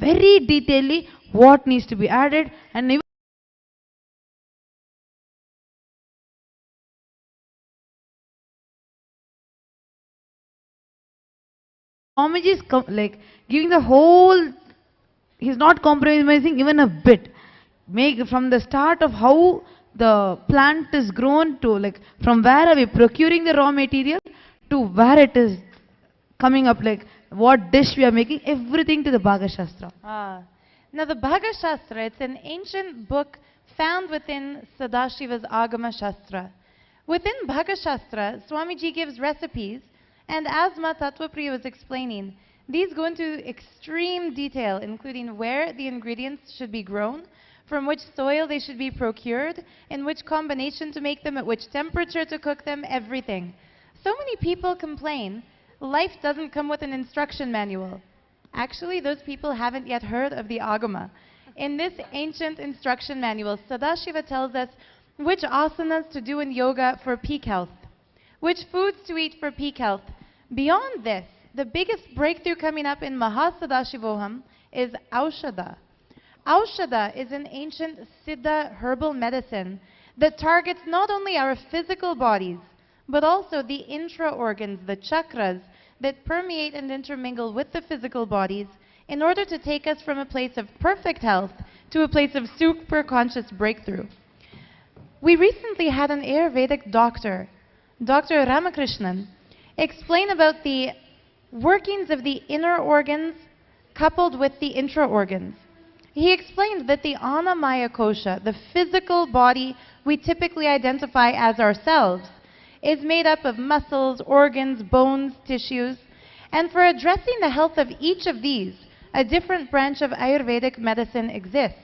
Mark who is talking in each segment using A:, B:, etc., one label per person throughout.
A: very detailedly what needs to be added, and even Swamiji is like giving the whole. He's not compromising even a bit. Make from the start of how the plant is grown to like from where are we procuring the raw material to where it is coming up, like what dish we are making, everything to the Bhaga Shastra.
B: Now the Bhaga Shastra, it's an ancient book found within Sadashiva's Agama Shastra. Within Bhaga Shastra, Swamiji gives recipes, and as Ma Tattvapriya was explaining, these go into extreme detail, including where the ingredients should be grown, from which soil they should be procured, in which combination to make them, at which temperature to cook them, everything. So many people complain life doesn't come with an instruction manual. Actually, those people haven't yet heard of the Agama. In this ancient instruction manual, Sadashiva tells us which asanas to do in yoga for peak health, which foods to eat for peak health. Beyond this, the biggest breakthrough coming up in Mahasadashivoham is Aushadha. Aushadha is an ancient Siddha herbal medicine that targets not only our physical bodies, but also the intra-organs, the chakras, that permeate and intermingle with the physical bodies in order to take us from a place of perfect health to a place of super conscious breakthrough. We recently had an Ayurvedic doctor, Dr. Ramakrishnan, explain about the workings of the inner organs coupled with the intra-organs. He explained that the Annamaya Kosha, the physical body we typically identify as ourselves, is made up of muscles, organs, bones, tissues, and for addressing the health of each of these, a different branch of Ayurvedic medicine exists.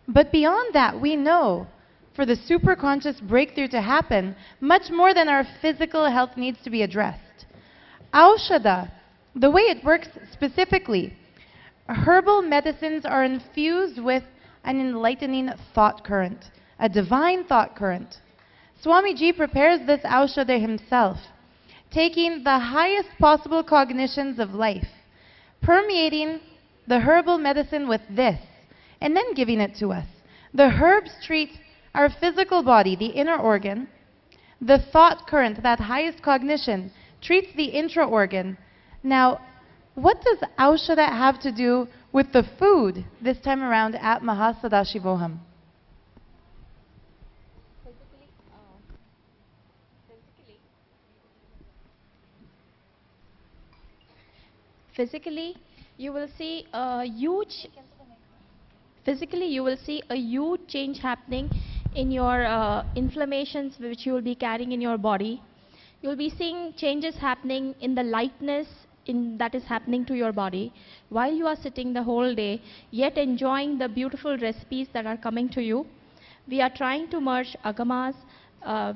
B: But beyond that, we know for the superconscious breakthrough to happen, much more than our physical health needs to be addressed. Aushadha, the way it works specifically, herbal medicines are infused with an enlightening thought current, a divine thought current. Swamiji prepares this Aushadha himself, taking the highest possible cognitions of life, permeating the herbal medicine with this, and then giving it to us. The herbs treat our physical body, the inner organ. The thought current, that highest cognition, treats the intra-organ. Now, what does Aushadha have to do with the food this time around at Mahasadashivoham?
C: Physically, you will see a huge change happening in your inflammations which you will be carrying in your body. You will be seeing changes happening in the lightness that is happening to your body while you are sitting the whole day, yet enjoying the beautiful recipes that are coming to you. We are trying to merge Agamas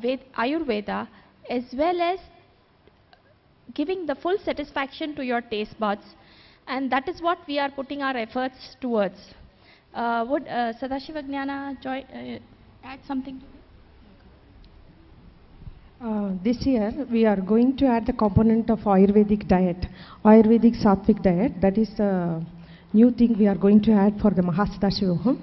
C: with Ayurveda, as well as giving the full satisfaction to your taste buds, and that is what we are putting our efforts towards. Would Sadashiva Gnana add something to it?
D: This year we are going to add the component of Ayurvedic diet, Ayurvedic Sattvic diet. That is the new thing we are going to add for the Mahasadashivoham.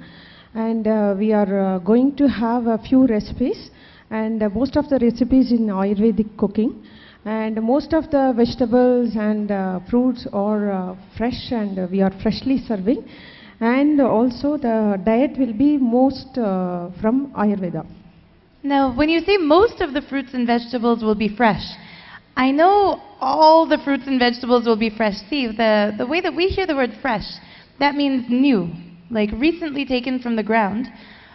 D: And we are going to have a few recipes, and most of the recipes in Ayurvedic cooking. And most of the vegetables and fruits are fresh, and we are freshly serving. And also the diet will be most from Ayurveda.
B: Now, when you say most of the fruits and vegetables will be fresh, I know all the fruits and vegetables will be fresh. See, the way that we hear the word fresh, that means new, like recently taken from the ground.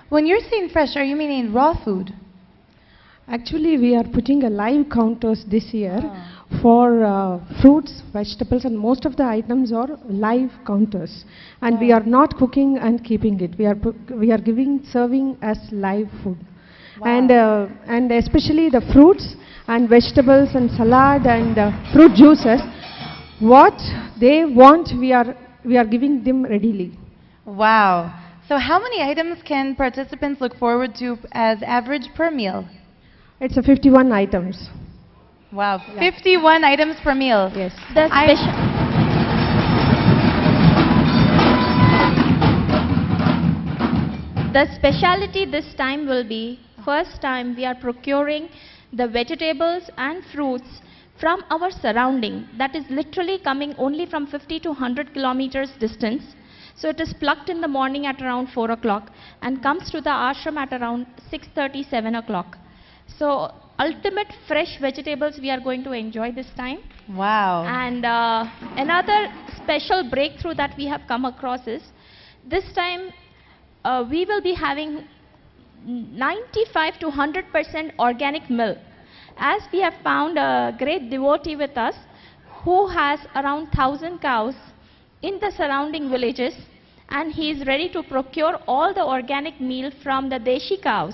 B: When you're saying fresh, are you meaning raw food?
D: Actually, we are putting a live counters this year for fruits, vegetables, and most of the items are live counters. And we are not cooking and keeping it. We are serving as live food. Wow. And especially the fruits and vegetables and salad and fruit juices, what they want, we are giving them readily.
B: Wow. So how many items can participants look forward to as average per meal?
D: It's 51 items.
B: Wow, 51 items per meal.
D: Yes.
C: The speciality this time will be, first time we are procuring the vegetables and fruits from our surrounding, that is literally coming only from 50 to 100 kilometers distance. So it is plucked in the morning at around 4 o'clock and comes to the ashram at around 6:30, 7 o'clock. So ultimate fresh vegetables we are going to enjoy this time.
B: Wow.
C: And another special breakthrough that we have come across is, this time we will be having 95 to 100% organic milk, as we have found a great devotee with us who has around 1,000 cows in the surrounding villages, and he is ready to procure all the organic meal from the Deshi cows.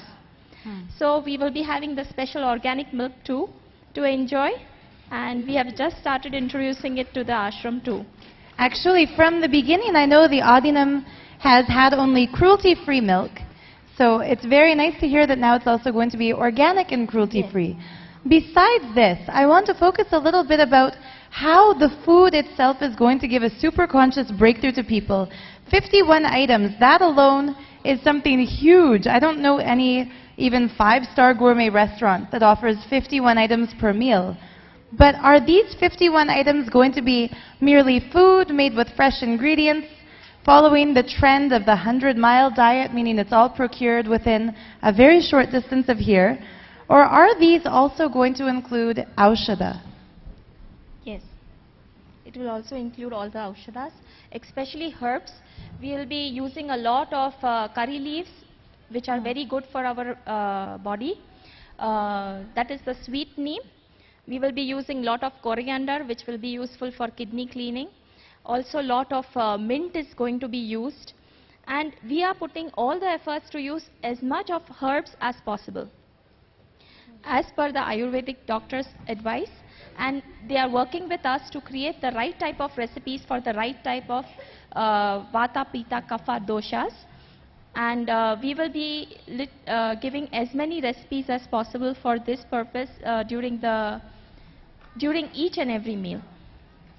C: So we will be having the special organic milk too to enjoy, and we have just started introducing it to the ashram too.
B: Actually, from the beginning, I know the Adinam has had only cruelty-free milk. So it's very nice to hear that now it's also going to be organic and cruelty-free. Besides this, I want to focus a little bit about how the food itself is going to give a super conscious breakthrough to people. 51 items, that alone is something huge. I don't know any even 5-star gourmet restaurant that offers 51 items per meal. But are these 51 items going to be merely food made with fresh ingredients, following the trend of the 100-mile diet, meaning it's all procured within a very short distance of here? Or are these also going to include aushadha?
C: Yes, it will also include all the aushadhas, especially herbs. We will be using a lot of curry leaves, which are very good for our body. That is the sweet neem. We will be using lot of coriander, which will be useful for kidney cleaning. Also lot of mint is going to be used. And we are putting all the efforts to use as much of herbs as possible, as per the Ayurvedic doctor's advice. And they are working with us to create the right type of recipes for the right type of Vata, Pitta, Kapha doshas. And we will be giving as many recipes as possible for this purpose during each and every meal.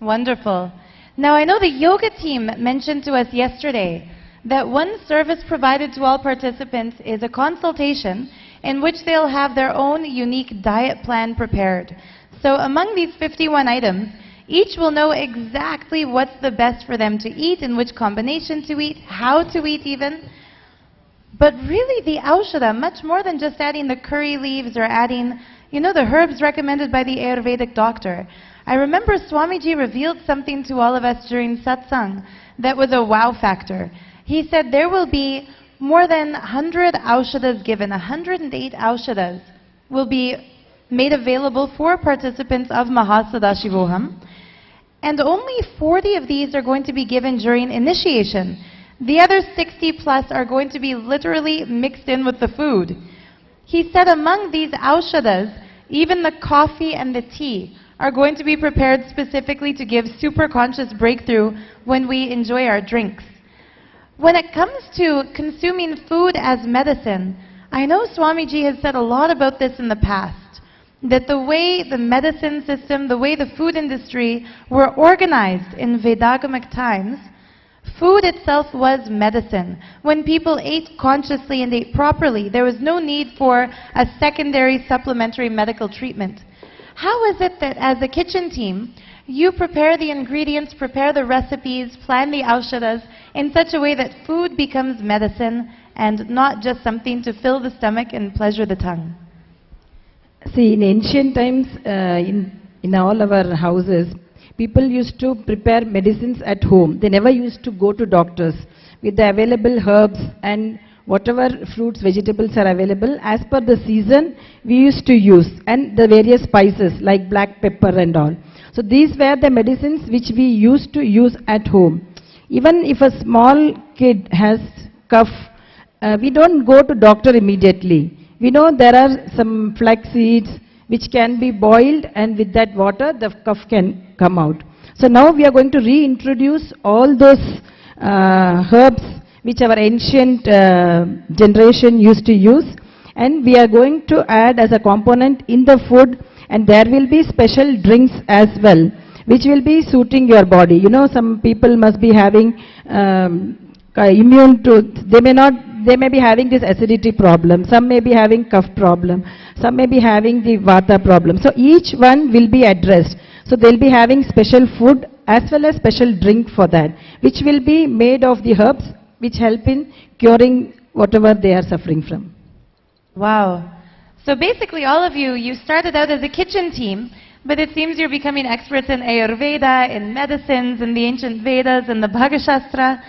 B: Wonderful. Now, I know the yoga team mentioned to us yesterday that one service provided to all participants is a consultation in which they'll have their own unique diet plan prepared. So among these 51 items, each will know exactly what's the best for them to eat, and which combination to eat, how to eat even. But really the aushadha, much more than just adding the curry leaves or adding, the herbs recommended by the Ayurvedic doctor. I remember Swamiji revealed something to all of us during satsang that was a wow factor. He said there will be more than 100 aushadhas given. 108 aushadhas will be made available for participants of Mahasadashivoham. And only 40 of these are going to be given during initiation. The other 60 plus are going to be literally mixed in with the food. He said among these aushadhas, even the coffee and the tea are going to be prepared specifically to give super conscious breakthrough when we enjoy our drinks. When it comes to consuming food as medicine, I know Swamiji has said a lot about this in the past, that the way the medicine system, the way the food industry were organized in Vedagamic times, food itself was medicine. When people ate consciously and ate properly, there was no need for a secondary supplementary medical treatment. How is it that as a kitchen team, you prepare the ingredients, prepare the recipes, plan the aushadhas in such a way that food becomes medicine and not just something to fill the stomach and pleasure the tongue?
E: See, in ancient times, in all our houses, people used to prepare medicines at home. They never used to go to doctors. With the available herbs and whatever fruits, vegetables are available, as per the season, we used to use, and the various spices like black pepper and all. So these were the medicines which we used to use at home. Even if a small kid has cough, we don't go to doctor immediately. We know there are some flax seeds which can be boiled, and with that water the cough can come out. So now we are going to reintroduce all those herbs which our ancient generation used to use, and we are going to add as a component in the food, and there will be special drinks as well which will be suiting your body. Some people must be having immune to, they may not they may be having this acidity problem, some may be having cough problem, some may be having the vata problem. So each one will be addressed. So they'll be having special food as well as special drink for that, which will be made of the herbs which help in curing whatever they are suffering from.
B: Wow. So basically, all of you, you started out as a kitchen team, but it seems you're becoming experts in Ayurveda, in medicines, in the ancient Vedas, in the Bhagashastra.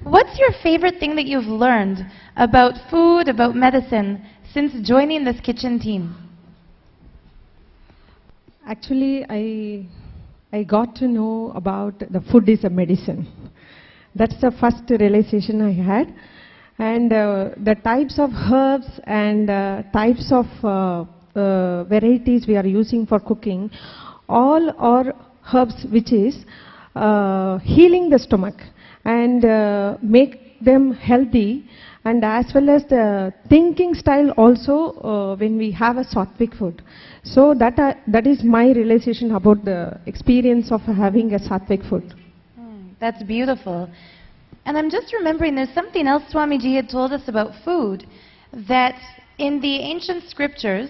B: What's your favorite thing that you've learned about food, about medicine, since joining this kitchen team?
D: Actually, I got to know about the food is a medicine. That's the first realization I had. And the types of herbs and types of varieties we are using for cooking, all are herbs which is healing the stomach and make them healthy, and as well as the thinking style also when we have a sattvic food. So that is my realization about the experience of having a sattvic food.
B: That's beautiful. And I'm just remembering there's something else Swamiji had told us about food, that in the ancient scriptures,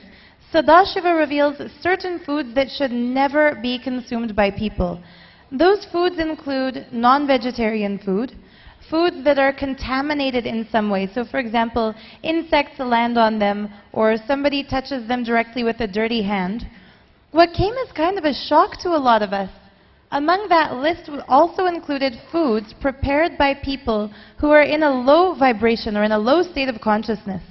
B: Sadashiva reveals certain foods that should never be consumed by people. Those foods include non-vegetarian food, foods that are contaminated in some way. So for example, insects land on them, or somebody touches them directly with a dirty hand. What came as kind of a shock to a lot of us, among that list also included foods prepared by people who are in a low vibration or in a low state of consciousness.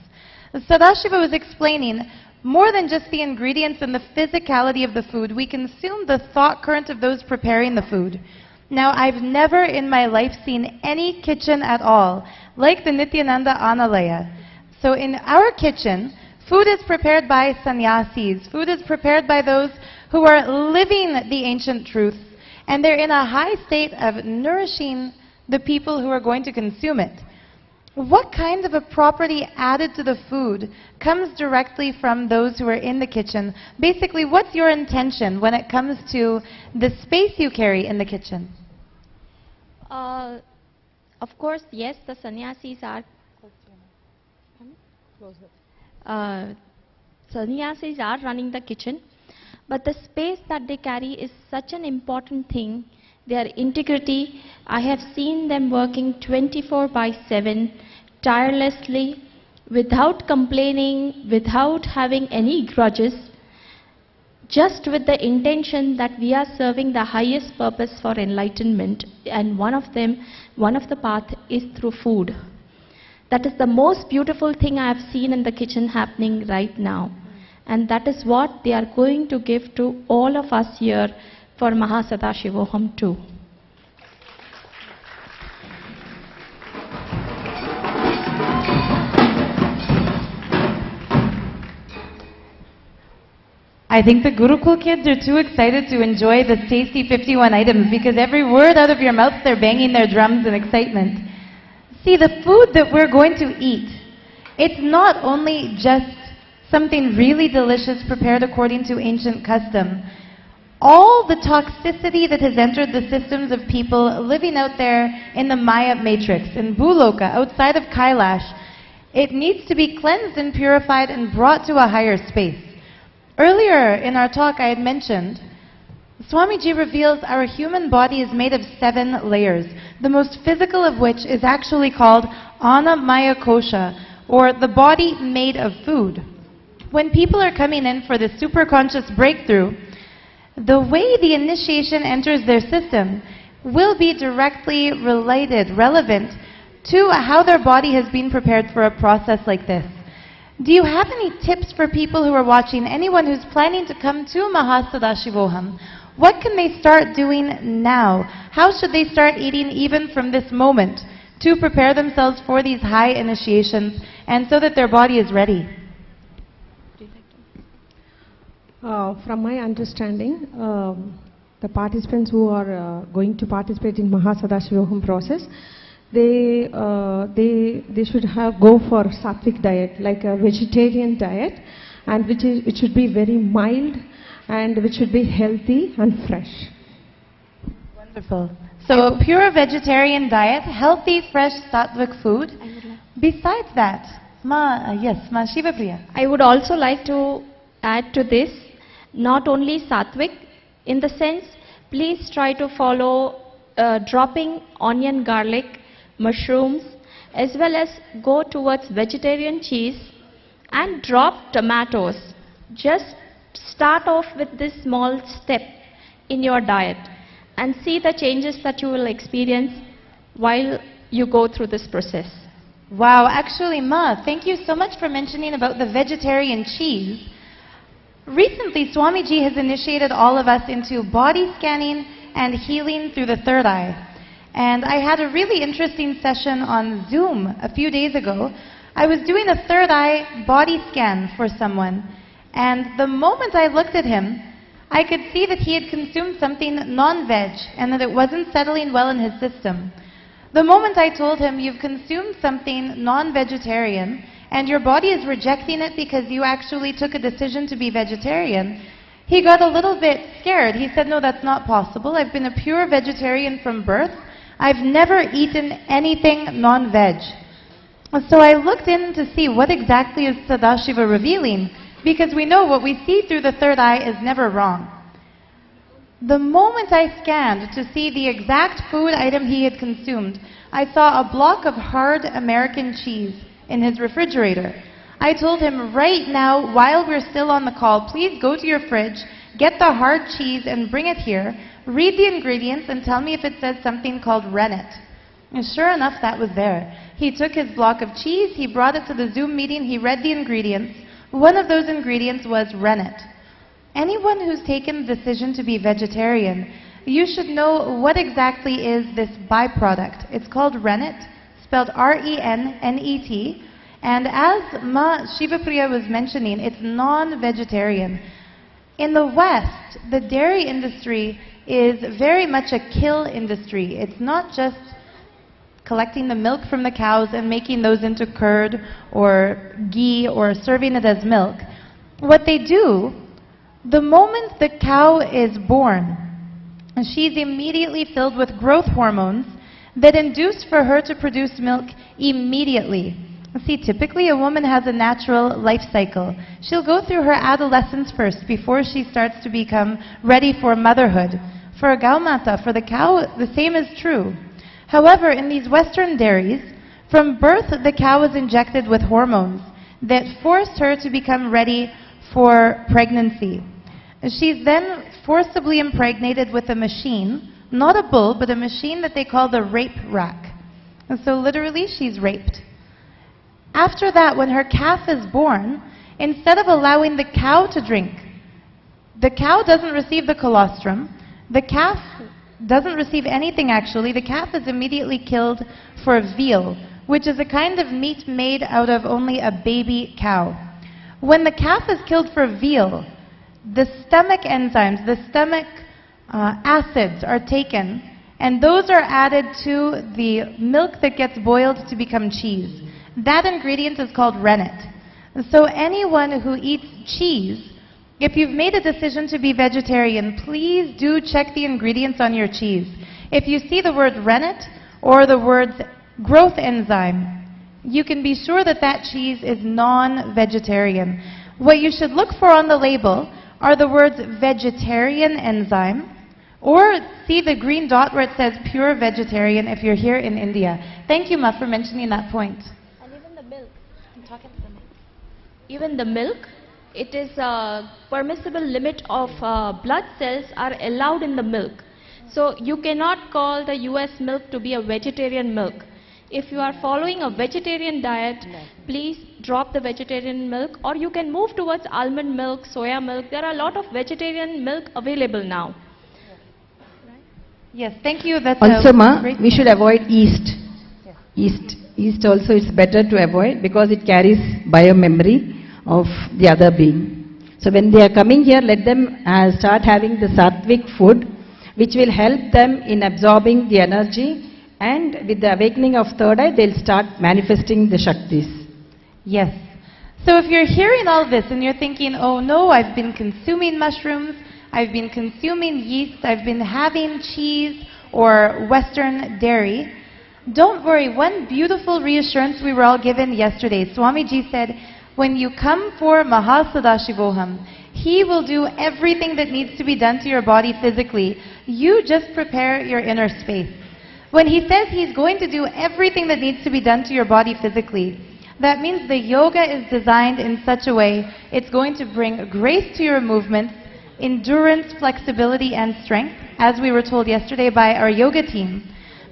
B: Sadashiva was explaining, more than just the ingredients and the physicality of the food, we consume the thought current of those preparing the food. Now, I've never in my life seen any kitchen at all like the Nityananda Annalaya. So in our kitchen, food is prepared by sannyasis. Food is prepared by those who are living the ancient truths, and they're in a high state of nourishing the people who are going to consume it. What kind of a property added to the food comes directly from those who are in the kitchen? Basically, what's your intention when it comes to the space you carry in the kitchen?
C: Of course, yes, the sannyasis are running the kitchen, but the space that they carry is such an important thing. Their integrity, I have seen them working 24/7, tirelessly, without complaining, without having any grudges, just with the intention that we are serving the highest purpose for enlightenment, and one of the path is through food. That is the most beautiful thing I have seen in the kitchen happening right now. And that is what they are going to give to all of us here for Mahasadashivoham too.
B: I think the Gurukul kids are too excited to enjoy the tasty 51 items, because every word out of your mouth, they're banging their drums in excitement. See, the food that we're going to eat, it's not only just something really delicious prepared according to ancient custom. All the toxicity that has entered the systems of people living out there in the Maya matrix, in Bhuloka, outside of Kailash, it needs to be cleansed and purified and brought to a higher space. Earlier in our talk I had mentioned, Swamiji reveals our human body is made of 7 layers, the most physical of which is actually called Annamaya Kosha, or the body made of food. When people are coming in for the superconscious breakthrough, the way the initiation enters their system will be directly relevant to how their body has been prepared for a process like this. Do you have any tips for people who are watching, anyone who's planning to come to Mahasadashivoham? What can they start doing now? How should they start eating even from this moment to prepare themselves for these high initiations and so that their body is ready?
D: From my understanding, the participants who are going to participate in Mahasadashivoham process, they should go for sattvic diet, like a vegetarian diet, and which should be very mild and which should be healthy and fresh.
B: Wonderful. So a pure vegetarian diet, healthy, fresh sattvic food, Besides that, Ma Shiva Priya.
C: I would also like to add to this, not only sattvic, in the sense, please try to follow dropping onion, garlic, mushrooms, as well as go towards vegetarian cheese and drop tomatoes. Just start off with this small step in your diet and see the changes that you will experience while you go through this process.
B: Wow, actually, Ma, thank you so much for mentioning about the vegetarian cheese. Recently, Swamiji has initiated all of us into body scanning and healing through the third eye. And I had a really interesting session on Zoom a few days ago. I was doing a third eye body scan for someone. And the moment I looked at him, I could see that he had consumed something non-veg and that it wasn't settling well in his system. The moment I told him, you've consumed something non-vegetarian and your body is rejecting it because you actually took a decision to be vegetarian, he got a little bit scared. He said, no, that's not possible. I've been a pure vegetarian from birth. I've never eaten anything non-veg. So I looked in to see what exactly is Sadashiva revealing, because we know what we see through the third eye is never wrong. The moment I scanned to see the exact food item he had consumed, I saw a block of hard American cheese in his refrigerator. I told him right now, while we're still on the call, please go to your fridge, get the hard cheese and bring it here, read the ingredients and tell me if it says something called rennet. And sure enough, that was there. He took his block of cheese, he brought it to the Zoom meeting, he read the ingredients. One of those ingredients was rennet. Anyone who's taken the decision to be vegetarian, you should know what exactly is this byproduct. It's called rennet, spelled R-E-N-N-E-T. And as Ma Shiva Priya was mentioning, it's non-vegetarian. In the West, the dairy industry is very much a kill industry. It's not just collecting the milk from the cows and making those into curd or ghee or serving it as milk. What they do, the moment the cow is born, she's immediately filled with growth hormones that induce for her to produce milk immediately. See, typically a woman has a natural life cycle. She'll go through her adolescence first before she starts to become ready for motherhood. For a gaumata, for the cow, the same is true. However, in these Western dairies, from birth the cow is injected with hormones that force her to become ready for pregnancy. She's then forcibly impregnated with a machine, not a bull, but a machine that they call the rape rack. And so literally she's raped. After that, when her calf is born, instead of allowing the cow to drink, the cow doesn't receive the colostrum, the calf doesn't receive anything actually, the calf is immediately killed for veal, which is a kind of meat made out of only a baby cow. When the calf is killed for veal, the stomach enzymes, the stomach acids are taken, and those are added to the milk that gets boiled to become cheese. That ingredient is called rennet. So anyone who eats cheese, if you've made a decision to be vegetarian, please do check the ingredients on your cheese. If you see the word rennet or the words growth enzyme, you can be sure that that cheese is non-vegetarian. What you should look for on the label are the words vegetarian enzyme, or see the green dot where it says pure vegetarian if you're here in India. Thank you, Ma, for mentioning that point.
C: And even the milk. I'm talking to the milk. Even the milk, it is a permissible limit of blood cells are allowed in the milk. So you cannot call the US milk to be a vegetarian milk. If you are following a vegetarian diet, please drop the vegetarian milk, or you can move towards almond milk, soya milk. There are a lot of vegetarian milk available now.
B: Yes, thank you. That's
E: Also, Ma,
B: great
E: we should avoid yeast. Yeast also is better to avoid because it carries biomemory of the other being. So when they are coming here, let them start having the sattvic food, which will help them in absorbing the energy, and with the awakening of third eye, they'll start manifesting the Shaktis.
B: Yes. So if you're hearing all this and you're thinking, oh no, I've been consuming mushrooms, I've been consuming yeast, I've been having cheese or Western dairy, Don't worry, one beautiful reassurance we were all given yesterday. Swamiji said, when you come for Mahasadashivoham, he will do everything that needs to be done to your body physically. You just prepare your inner space. When he says he's going to do everything that needs to be done to your body physically, that means the yoga is designed in such a way it's going to bring grace to your movements, endurance, flexibility, and strength, as we were told yesterday by our yoga team.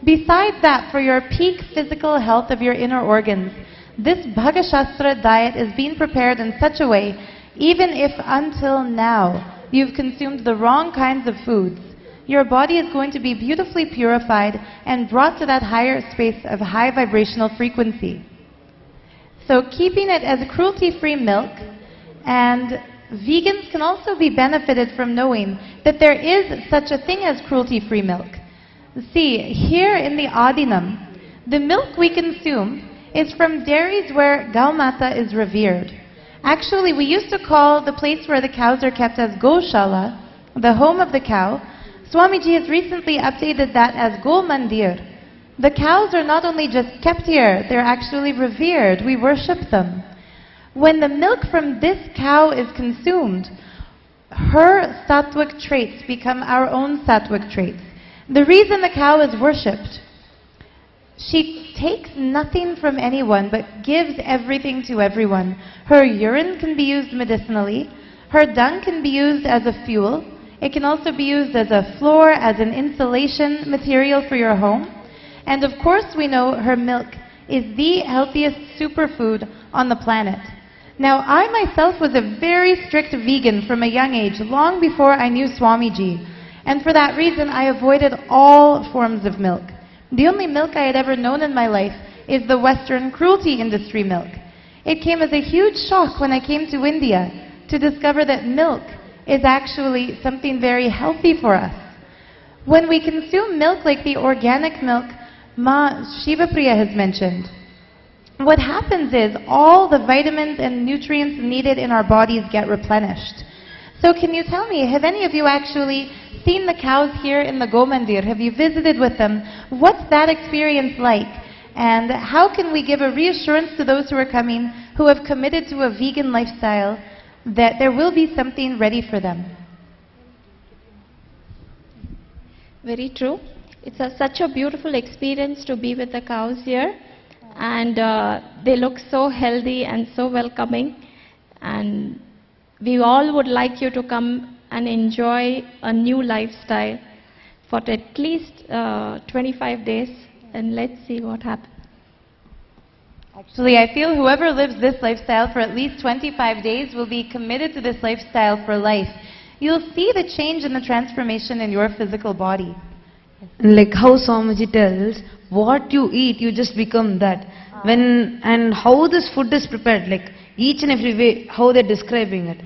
B: Besides that, for your peak physical health of your inner organs, this Bhagashastra diet is being prepared in such a way, even if until now you've consumed the wrong kinds of foods, your body is going to be beautifully purified and brought to that higher space of high vibrational frequency. So keeping it as cruelty-free milk, and vegans can also be benefited from knowing that there is such a thing as cruelty-free milk. See, here in the Adinam, the milk we consume is from dairies where Gaumata is revered. Actually, we used to call the place where the cows are kept as Goshala, the home of the cow. Swamiji has recently updated that as Go Mandir. The cows are not only just kept here, they're actually revered. We worship them. When the milk from this cow is consumed, her sattvic traits become our own sattvic traits. The reason the cow is worshipped, she takes nothing from anyone but gives everything to everyone. Her urine can be used medicinally. Her dung can be used as a fuel. It can also be used as a floor, as an insulation material for your home. And of course we know her milk is the healthiest superfood on the planet. Now I myself was a very strict vegan from a young age, long before I knew Swamiji. And for that reason I avoided all forms of milk. The only milk I had ever known in my life is the Western cruelty industry milk. It came as a huge shock when I came to India to discover that milk is actually something very healthy for us. When we consume milk like the organic milk Ma Shivapriya has mentioned, what happens is all the vitamins and nutrients needed in our bodies get replenished. So can you tell me, have any of you actually seen the cows here in the Gomandir? Have you visited with them? What's that experience like? And how can we give a reassurance to those who are coming, who have committed to a vegan lifestyle, that there will be something ready for them?
C: Very true. It's such a beautiful experience to be with the cows here, and they look so healthy and so welcoming, and we all would like you to come and enjoy a new lifestyle for at least 25 days, and let's see what happens.
B: Actually, I feel whoever lives this lifestyle for at least 25 days will be committed to this lifestyle for life. You'll see the change and the transformation in your physical body.
A: Like how Swamiji tells, what you eat, you just become that. And how this food is prepared, like each and every way, how they're describing it.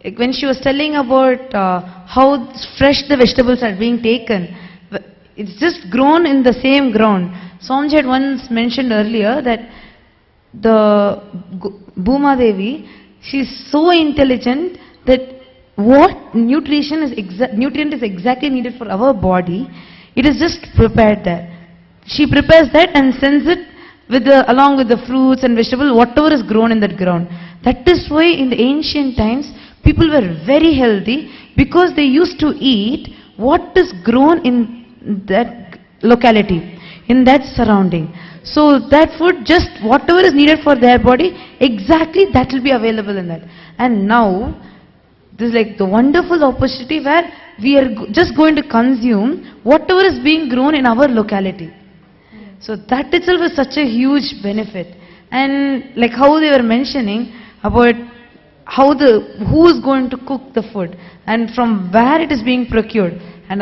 A: Like when she was telling about how fresh the vegetables are being taken, it's just grown in the same ground. Swamiji had once mentioned earlier that the Bhuma Devi, she's so intelligent that what nutrient is exactly needed for our body, it is just prepared there. She prepares that and sends it along with the fruits and vegetables, whatever is grown in that ground. That is why in the ancient times, people were very healthy because they used to eat what is grown in that locality, in that surrounding. So that food, just whatever is needed for their body, exactly that will be available in that. And now, this is like the wonderful opportunity where we are just going to consume whatever is being grown in our locality. So that itself is such a huge benefit. And like how they were mentioning about how who is going to cook the food and from where it is being procured. And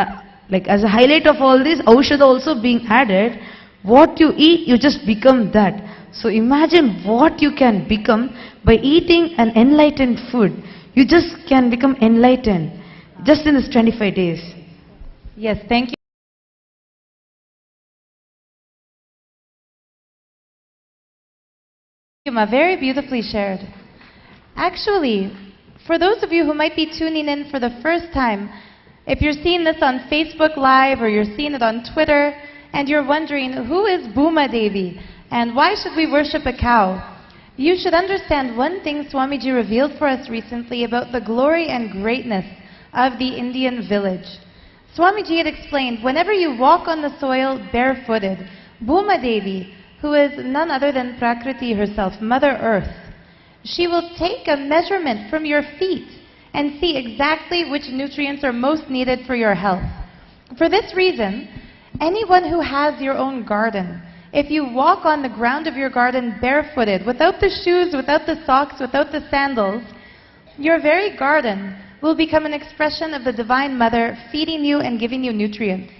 A: like as a highlight of all this, Aushadha also being added. What you eat, you just become that. So imagine what you can become by eating an enlightened food. You just can become enlightened just in this 25 days.
B: Yes, thank you, Ma. Very beautifully shared. Actually, for those of you who might be tuning in for the first time, if you're seeing this on Facebook Live or you're seeing it on Twitter, and you're wondering, who is Bhuma Devi and why should we worship a cow? You should understand one thing Swamiji revealed for us recently about the glory and greatness of the Indian village. Swamiji had explained, whenever you walk on the soil barefooted, Bhuma Devi, who is none other than Prakriti herself, Mother Earth, she will take a measurement from your feet and see exactly which nutrients are most needed for your health. For this reason, anyone who has your own garden, if you walk on the ground of your garden barefooted, without the shoes, without the socks, without the sandals, your very garden will become an expression of the Divine Mother feeding you and giving you nutrients.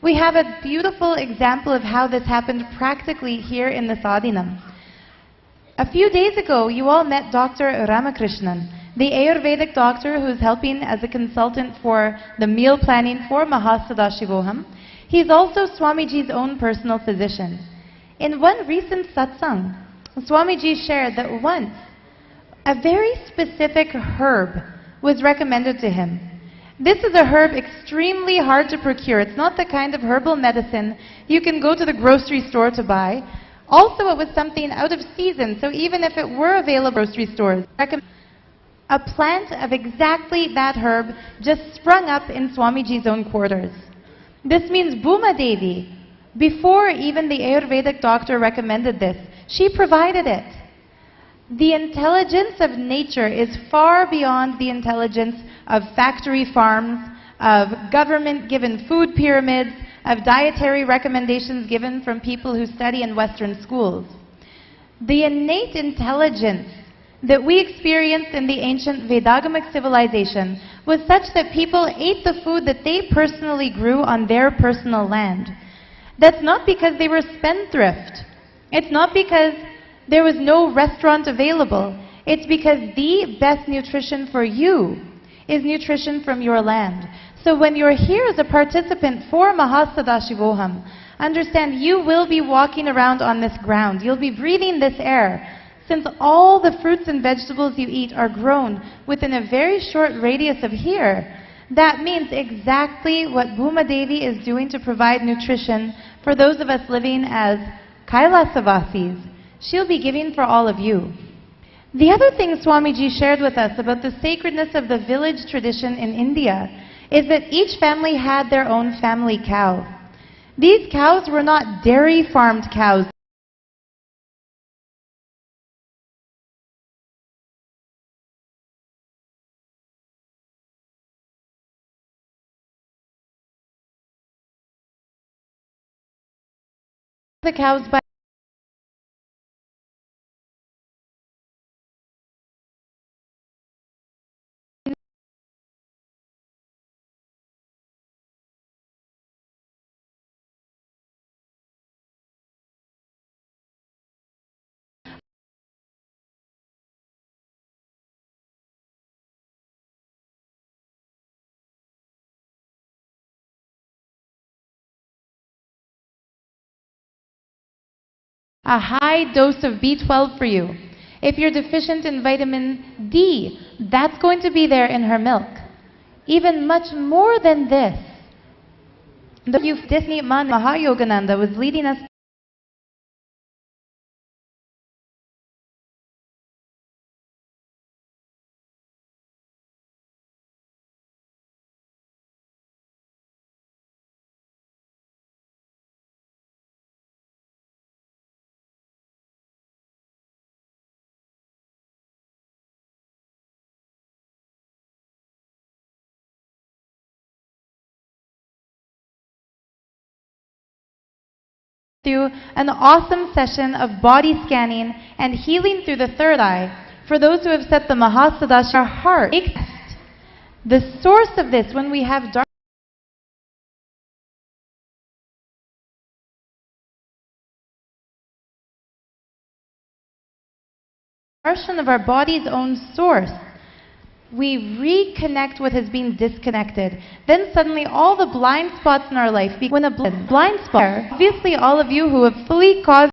B: We have a beautiful example of how this happened practically here in the Sadinam. A few days ago, you all met Dr. Ramakrishnan, the Ayurvedic doctor who's helping as a consultant for the meal planning for Mahasadashivoham. He's also Swamiji's own personal physician. In one recent satsang, Swamiji shared that once a very specific herb was recommended to him. This is a herb extremely hard to procure. It's not the kind of herbal medicine you can go to the grocery store to buy. Also, it was something out of season, so even if it were available in grocery stores, a plant of exactly that herb just sprung up in Swamiji's own quarters. This means Bhuma Devi, before even the Ayurvedic doctor recommended this, she provided it. The intelligence of nature is far beyond the intelligence of factory farms, of government-given food pyramids, of dietary recommendations given from people who study in Western schools. The innate intelligence that we experienced in the ancient Vedagamic civilization was such that people ate the food that they personally grew on their personal land. That's not because they were spendthrift. It's not because there was no restaurant available. It's because the best nutrition for you is nutrition from your land. So when you're here as a participant for Mahasadashivoham, understand you will be walking around on this ground. You'll be breathing this air. Since all the fruits and vegetables you eat are grown within a very short radius of here, that means exactly what Bhuma Devi is doing to provide nutrition for those of us living as Kailasavasis. She'll be giving for all of you. The other thing Swamiji shared with us about the sacredness of the village tradition in India is that each family had their own family cow. These cows were not dairy farmed cows. The cows by a high dose of B12 for you. If you're deficient in vitamin D, that's going to be there in her milk. Even much more than this. The Disney Man Mahayogananda was leading us through an awesome session of body scanning and healing through the third eye for those who have set the Mahasadashiva heart. The source of this, when we have dark darshan of our body's own source, we reconnect what has been disconnected. Then suddenly all the blind spots in our life, when a blind spot, obviously all of you who have fully caused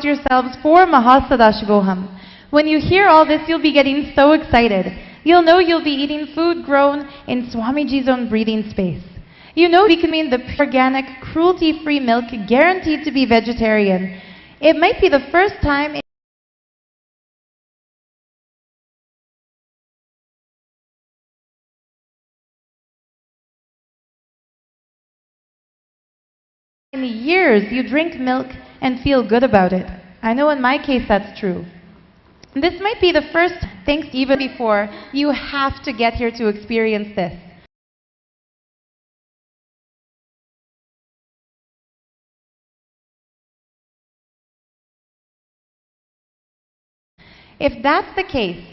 B: yourselves for Mahasadashivoham. When you hear all this, you'll be getting so excited. You'll know you'll be eating food grown in Swamiji's own breathing space. You know we can mean the organic, cruelty-free milk guaranteed to be vegetarian. It might be the first time in years you drink milk and feel good about it. I know in my case that's true. This might be the first, thanks even before, you have to get here to experience this. If that's the case,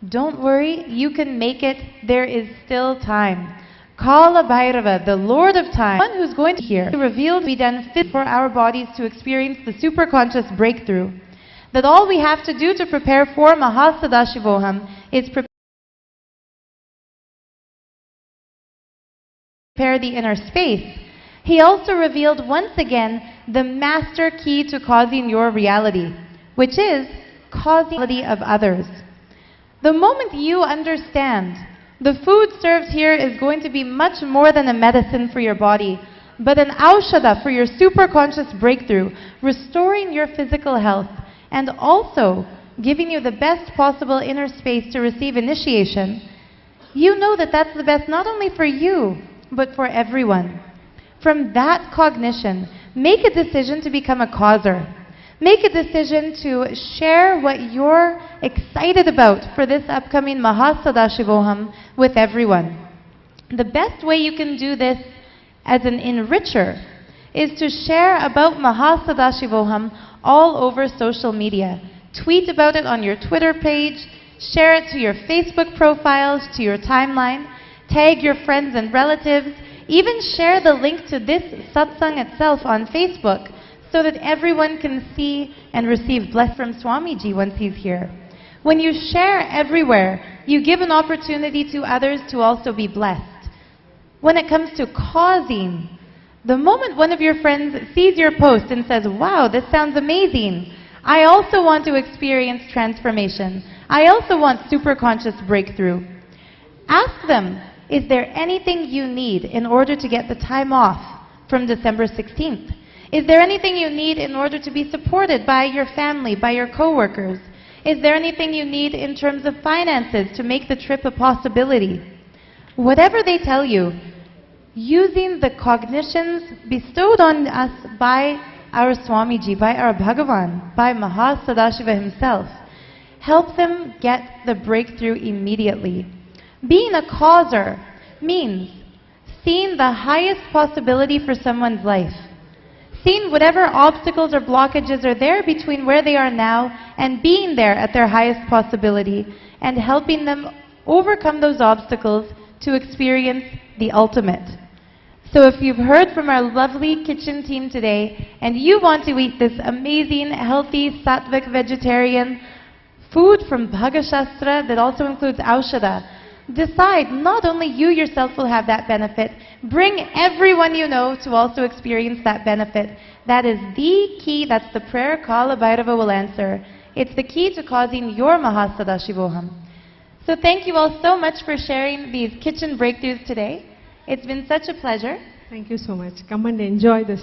B: don't worry, you can make it. There is still time. Kala Bhairava, the Lord of Time, one who's going to hear, revealed to be done fit for our bodies to experience the superconscious breakthrough. That all we have to do to prepare for Mahasadashivoham is prepare the inner space. He also revealed once again the master key to causing your reality, which is causing the reality of others. The moment you understand the food served here is going to be much more than a medicine for your body, but an aushadha for your superconscious breakthrough, restoring your physical health, and also giving you the best possible inner space to receive initiation, you know that that's the best not only for you, but for everyone. From that cognition, make a decision to become a causer. Make a decision to share what you're excited about for this upcoming Mahasadashivoham with everyone. The best way you can do this as an enricher is to share about Mahasadashivoham all over social media. Tweet about it on your Twitter page, share it to your Facebook profiles, to your timeline, tag your friends and relatives, even share the link to this satsang itself on Facebook, so that everyone can see and receive blessing from Swamiji once he's here. When you share everywhere, you give an opportunity to others to also be blessed. When it comes to causing, the moment one of your friends sees your post and says, "Wow, this sounds amazing. I also want to experience transformation. I also want superconscious breakthrough." Ask them, is there anything you need in order to get the time off from December 16th? Is there anything you need in order to be supported by your family, by your coworkers? Is there anything you need in terms of finances to make the trip a possibility? Whatever they tell you, using the cognitions bestowed on us by our Swamiji, by our Bhagavan, by Mahasadashiva himself, help them get the breakthrough immediately. Being a causer means seeing the highest possibility for someone's life. Seeing whatever obstacles or blockages are there between where they are now and being there at their highest possibility, and helping them overcome those obstacles to experience the ultimate. So if you've heard from our lovely kitchen team today and you want to eat this amazing, healthy, sattvic vegetarian food from Bhagashastra that also includes aushadha, decide not only you yourself will have that benefit, bring everyone you know to also experience that benefit. That is the key, that's the prayer Kala Bhairava will answer. It's the key to causing your Mahasadashivoham. So thank you all so much for sharing these kitchen breakthroughs today. It's been such a pleasure.
D: Thank you so much. Come and enjoy this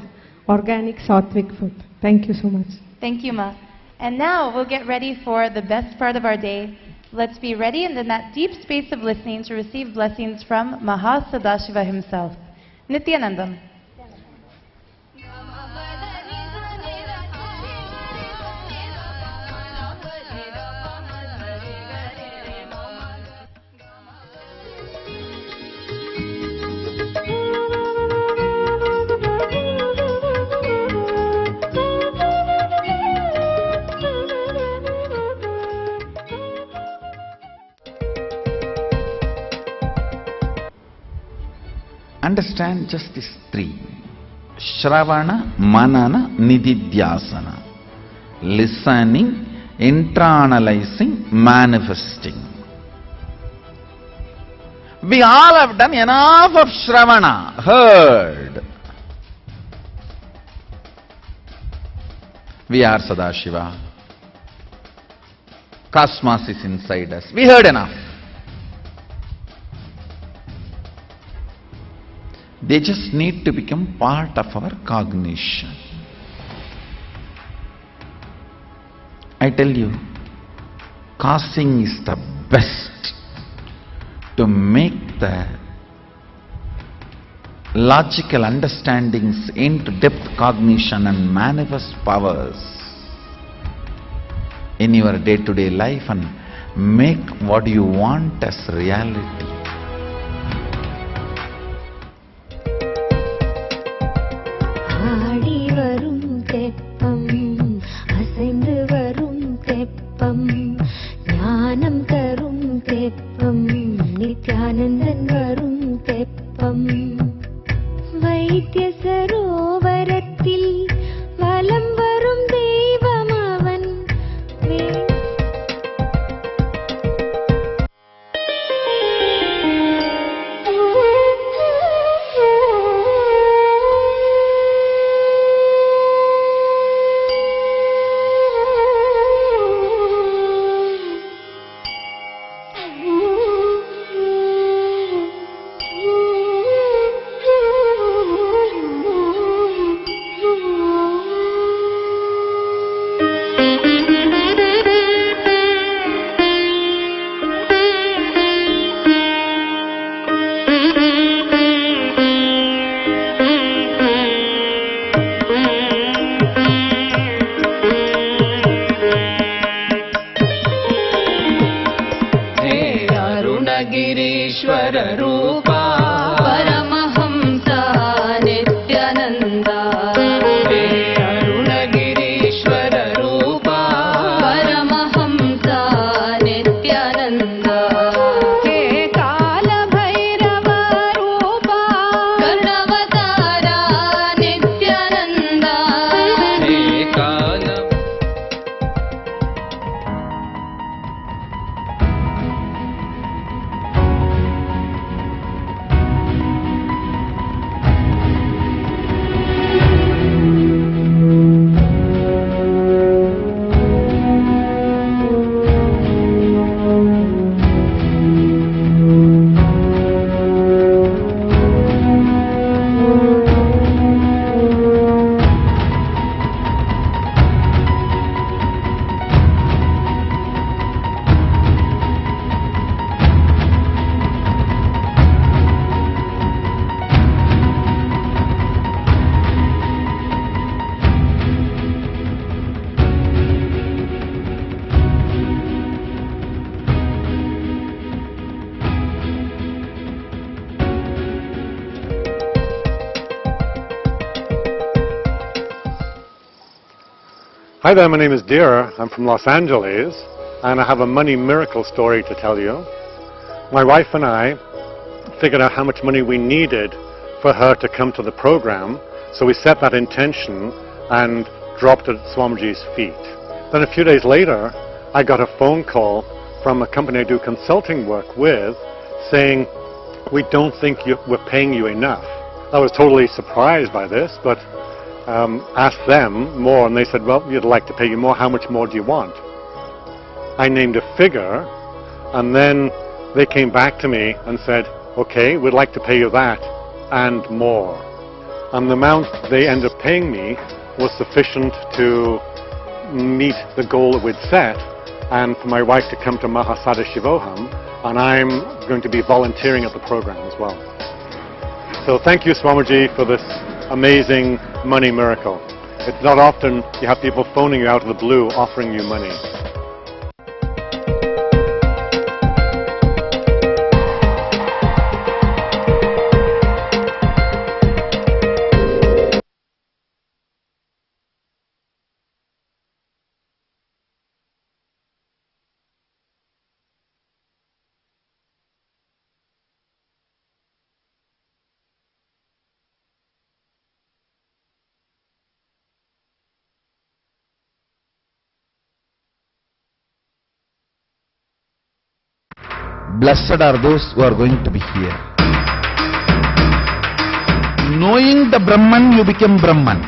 D: organic sattvic food. Thank you so much.
B: Thank you, Ma. And now we'll get ready for the best part of our day. Let's be ready and in that deep space of listening to receive blessings from Mahasadashiva himself. Nityanandam.
F: Understand just these three. Shravana, Manana, Nididhyasana. Listening, internalizing, manifesting. We all have done enough of Shravana, heard. We are Sadashiva. Cosmos is inside us. We heard enough. They just need to become part of our cognition. I tell you, causing is the best to make the logical understandings into depth cognition and manifest powers in your day-to-day life and make what you want as reality.
G: ஆடி வரும் தெப்பம் அசைந்து வரும் தெப்பம் ஞானம் தரும் தெப்பம் நித்யானந்தன் வரும் தெப்பம் வைத்திய சரோவரத்தில் வலம் வரும் தெய்வம் அவன்
H: गिरीश्वर रूपा परमहंसा नित्यानंदा हे अरुणगिरीश्वर रूपा परमहंसा नित्यानंदा हे काल भैरव रूपा कर्णवतारा नित्यानंदा हे काल
I: Hi there, my name is Deera. I'm from Los Angeles, and I have a money miracle story to tell you. My wife and I figured out how much money we needed for her to come to the program, so we set that intention and dropped it at Swamiji's feet. Then a few days later, I got a phone call from a company I do consulting work with saying, "We don't think we're paying you enough." I was totally surprised by this, but asked them more, and they said, "Well, we'd like to pay you more. How much more do you want?" I named a figure, and then they came back to me and said, "Okay, we'd like to pay you that and more." And the amount they ended up paying me was sufficient to meet the goal that we'd set, and for my wife to come to Mahasada Shivoham, and I'm going to be volunteering at the program as well. So thank you, Swamiji, for this amazing money miracle. It's not often you have people phoning you out of the blue offering you money.
F: Blessed are those who are going to be here. Knowing the Brahman, you become Brahman.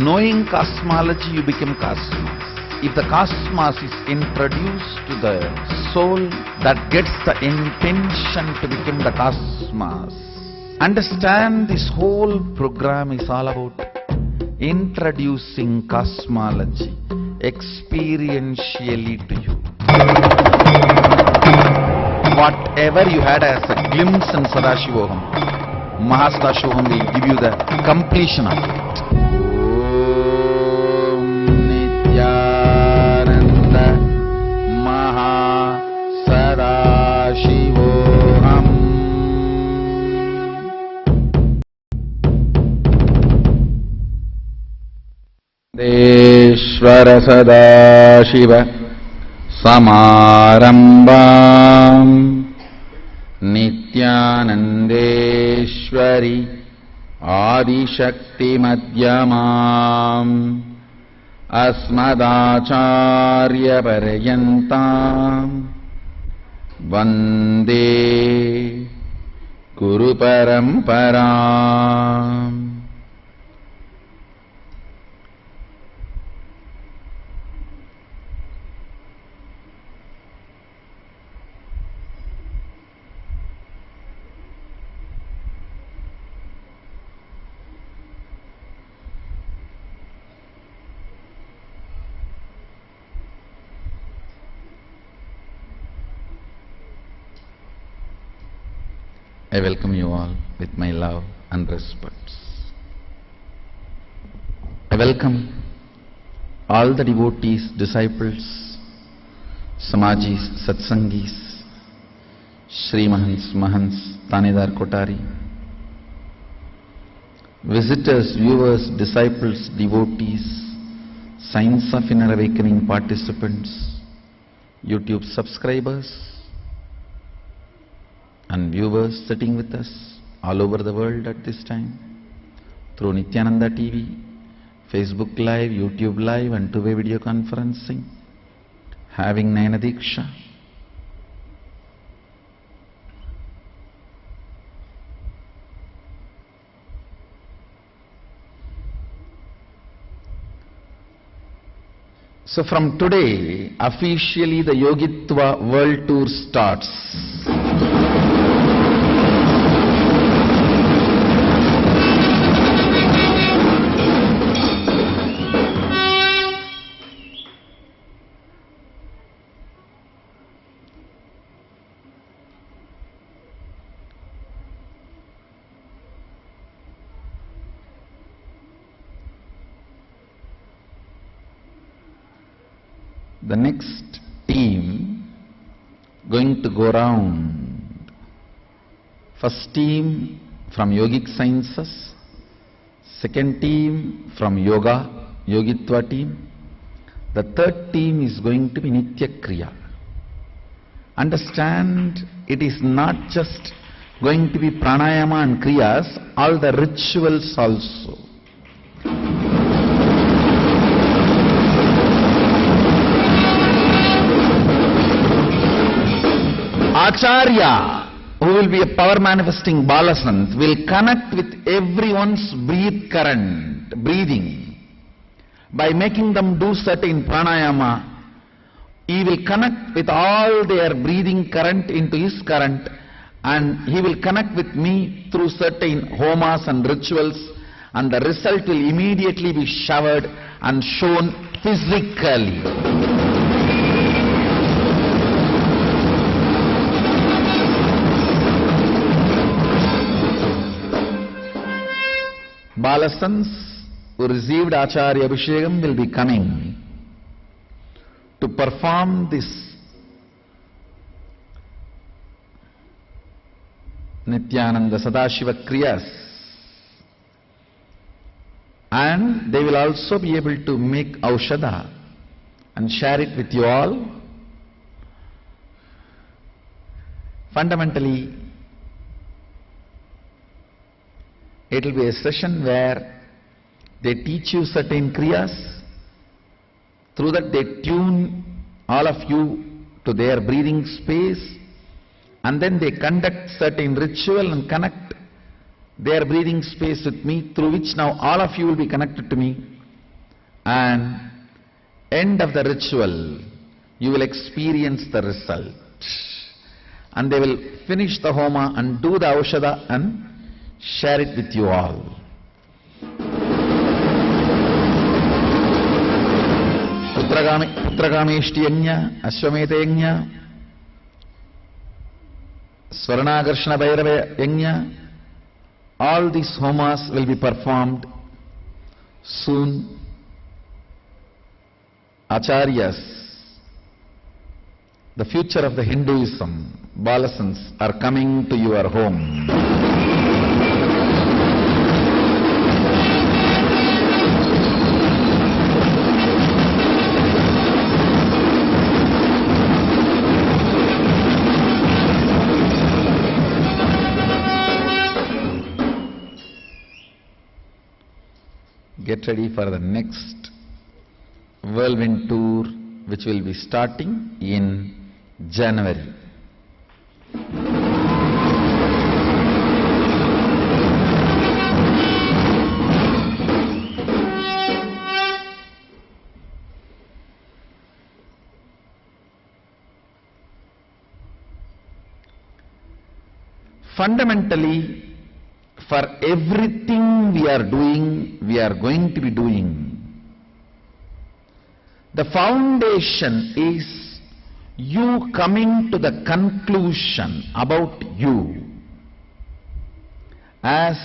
F: Knowing cosmology, you become cosmos. if the cosmos is introduced to the soul, that gets the intention to become the cosmos. Understand, this whole program is all about introducing cosmology experientially to you. Whatever you had as a glimpse in Sadashivoham, Mahasadashivoham will give you the completion of it. Om Nityananda Mahasadashivoham. Deshvara Sadashiva Samarambam Nityanandeshwari Adishakti Madhyamam Asmadacharya Paryantam Vande Guru Paramparam. I welcome you all with my love and respects. I welcome all the devotees, disciples, Samajis, Satsangis, Shri Mahants, Mahants, Tanedar Kotari, visitors, viewers, disciples, devotees, Science of Inner Awakening participants, YouTube subscribers, and viewers sitting with us all over the world at this time through Nityananda TV, Facebook Live, YouTube Live and two-way video conferencing, having Nayana Diksha. So from today, officially the Yogitva World Tour starts. The next team going to go round. First team from Yogic Sciences, second team from Yoga, Yogitva team. The third team is going to be Nitya Kriya. Understand, it is not just going to be pranayama and kriyas, all the rituals also. Acharya, who will be a power manifesting Balasant, will connect with everyone's breathing. By making them do certain pranayama, he will connect with all their breathing current into his current, and he will connect with me through certain homas and rituals, and the result will immediately be showered and shown physically. Balasants who received Acharya Abhishekam will be coming to perform this Nityananda Sadashiva Kriyas, and they will also be able to make Aushadha and share it with you all. Fundamentally, it will be a session where they teach you certain kriyas. Through that they tune all of you to their breathing space, and then they conduct certain ritual and connect their breathing space with me, through which now all of you will be connected to me. And end of the ritual, you will experience the result. And they will finish the homa and do the aushadha and share it with you all. Putragameshti yajna, Ashwamedha yajna, Swarnakarshana Bhairava yajna, all these homas will be performed soon. Acharyas, the future of the Hinduism, Balasans, are coming to your home. Get ready for the next whirlwind tour, which will be starting in January. Fundamentally, for everything we are doing, we are going to be doing, the foundation is you coming to the conclusion about you as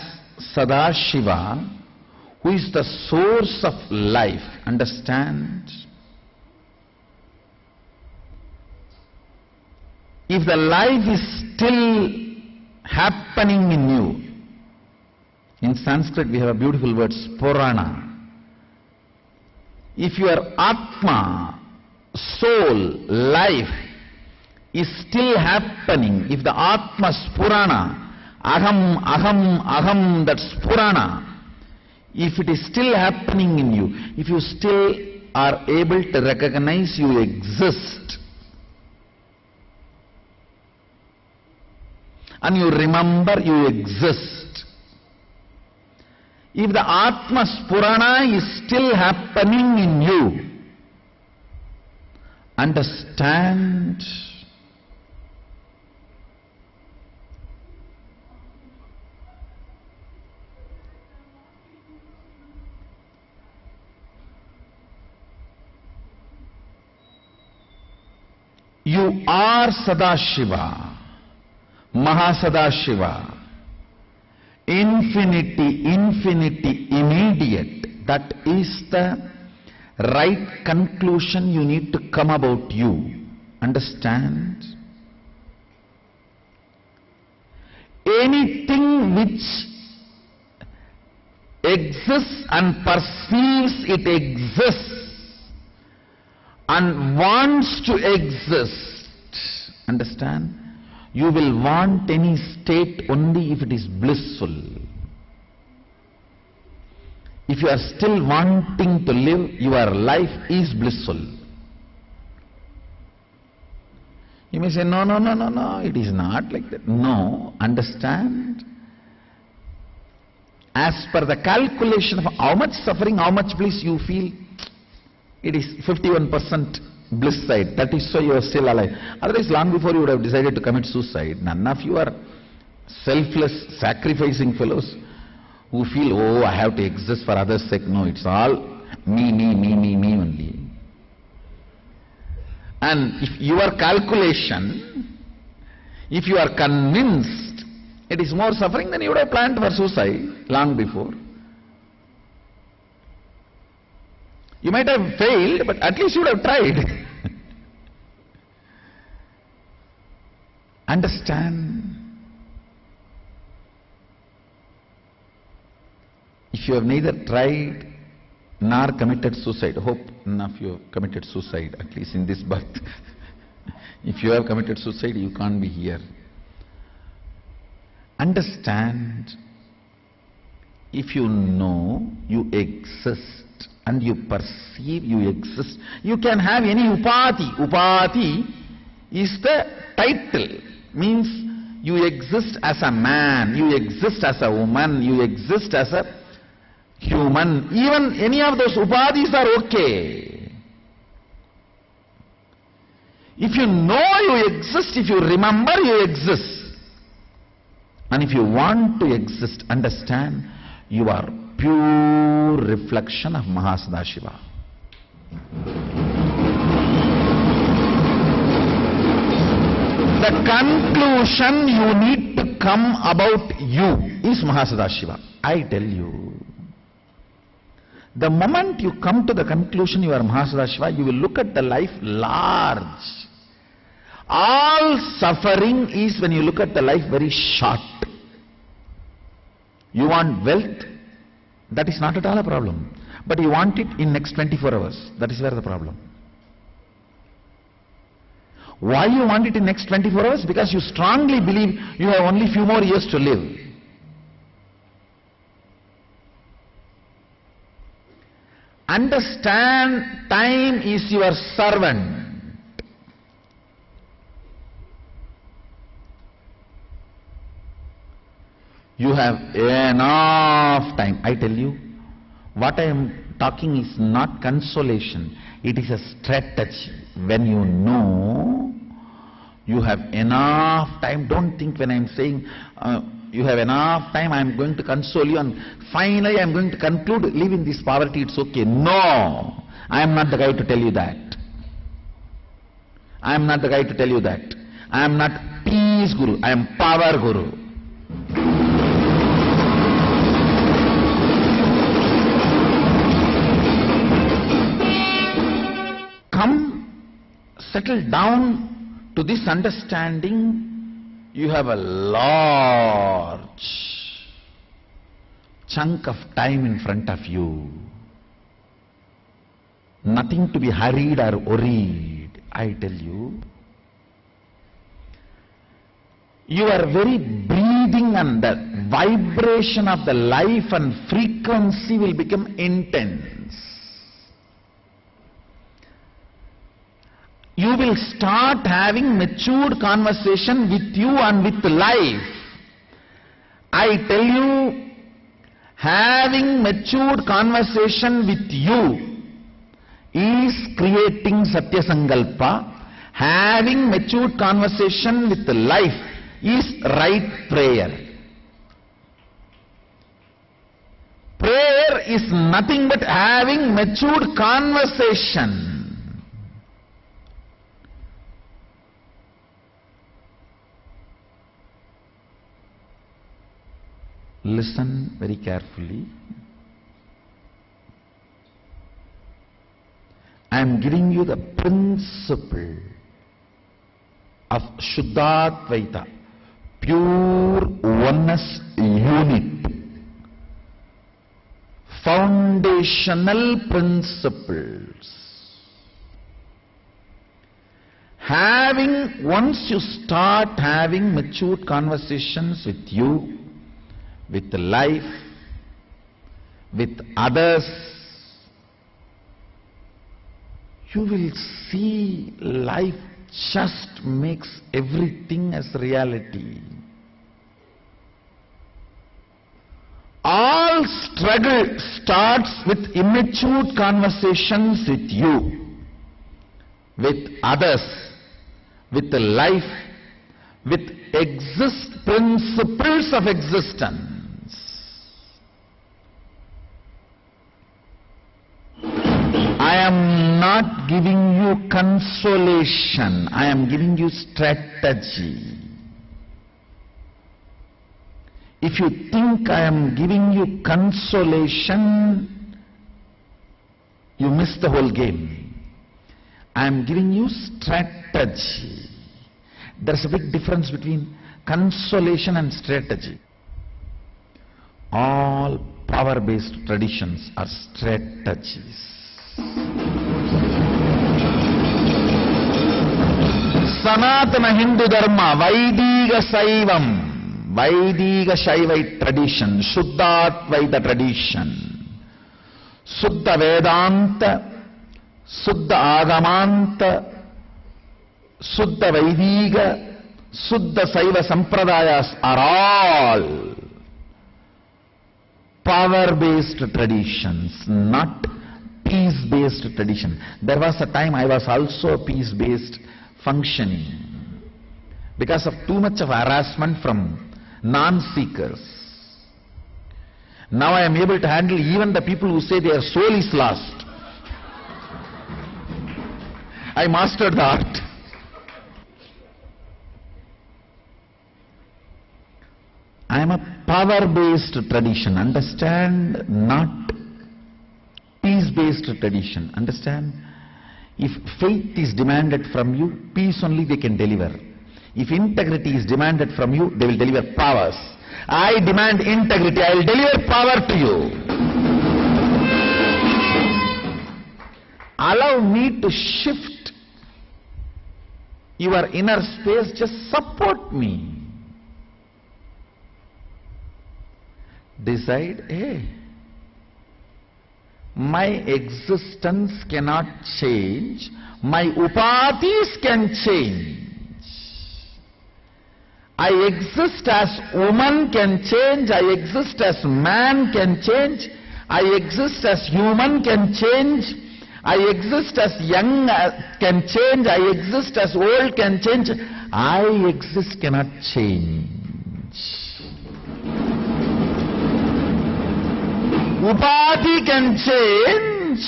F: Sadashiva, who is the source of life. Understand? If the life is still happening in you, in Sanskrit we have a beautiful word, Spurana. If your Atma, soul, life is still happening, if the Atma Spurana, Aham, Aham, Aham, that Spurana, if it is still happening in you, if you still are able to recognize you exist, and you remember you exist, if the Atma Spurana is still happening in you, understand you are Sadashiva, Mahasadashiva. Infinity, infinity, immediate. That is the right conclusion you need to come about you. Understand? Anything which exists and perceives it exists and wants to exist, understand? You will want any state only if it is blissful. If you are still wanting to live, your life is blissful. You may say, no, no, no, no, no, it is not like that. No, understand? As per the calculation of how much suffering, how much bliss you feel, it is 51% bliss side. That is so you are still alive. Otherwise, long before you would have decided to commit suicide. None of you are selfless, sacrificing fellows who feel, oh, I have to exist for others' sake. No, it's all me, me, me, me, me only. And if your calculation, if you are convinced it is more suffering, then you would have planned for suicide long before. You might have failed, but at least you would have tried. Understand? If you have neither tried nor committed suicide, hope none of you have committed suicide, at least in this birth. If you have committed suicide, you can't be here. Understand? If you know you exist, and you perceive you exist, you can have any upati. Upati is the title, means you exist as a man, you exist as a woman, you exist as a human. Even any of those upadis are okay. If you know you exist, if you remember you exist, and if you want to exist, understand, you are pure reflection of Mahasadashiva. The conclusion you need to come about you is Mahasadashiva. I tell you. The moment you come to the conclusion you are Mahasadashiva, you will look at the life large. All suffering is when you look at the life very short. You want wealth, that is not at all a problem. But you want it in next 24 hours. That is where the problem. Why you want it in next 24 hours? Because you strongly believe you have only few more years to live. Understand, time is your servant. You have enough time. I tell you, what I am talking is not consolation. It is a strategy. When you know you have enough time, don't think when I am saying you have enough time, I am going to console you and finally I am going to conclude, live in this poverty, it's okay. No, I am not the guy to tell you that. I am not the guy to tell you that. I am not peace guru, I am power guru. Come, settle down to this understanding. You have a large chunk of time in front of you. Nothing to be hurried or worried, I tell you. Your very breathing and the vibration of the life and frequency will become intense. You will start having matured conversation with you and with life. I tell you, having matured conversation with you is creating Satya Sankalpa. Having matured conversation with life is right prayer. Prayer is nothing but having matured conversation. Listen very carefully. I am giving you the principle of Shuddhadvaita, pure oneness unit, foundational principles. Once you start having matured conversations with you, with life, with others, you will see life just makes everything as reality. All struggle starts with immature conversations with you, with others, with life, with principles of existence. I am not giving you consolation, I am giving you strategy. If you think I am giving you consolation, you miss the whole game. I am giving you strategy. There is a big difference between consolation and strategy. All power-based traditions are strategies. Sanatana Hindu Dharma, Vaidiga Shaivite tradition, Shuddhadvaita tradition, Suddha Vedanta, Suddha Agamanta, Suddha Vaidiga, Suddha Saiva Sampradayas are all power-based traditions, not peace-based tradition. There was a time I was also a peace-based functioning because of too much of harassment from non-seekers. Now I am able to handle even the people who say their soul is lost. I mastered the art. I am a power-based tradition, understand? Not peace-based tradition, understand? If faith is demanded from you, peace only they can deliver. If integrity is demanded from you, they will deliver powers. I demand integrity, I will deliver power to you. Allow me to shift your inner space, just support me. Decide, hey, my existence cannot change, my upadhis can change. I exist as woman can change, I exist as man can change, I exist as human can change, I exist as young can change, I exist as old can change, I exist cannot change. Upadhi can change.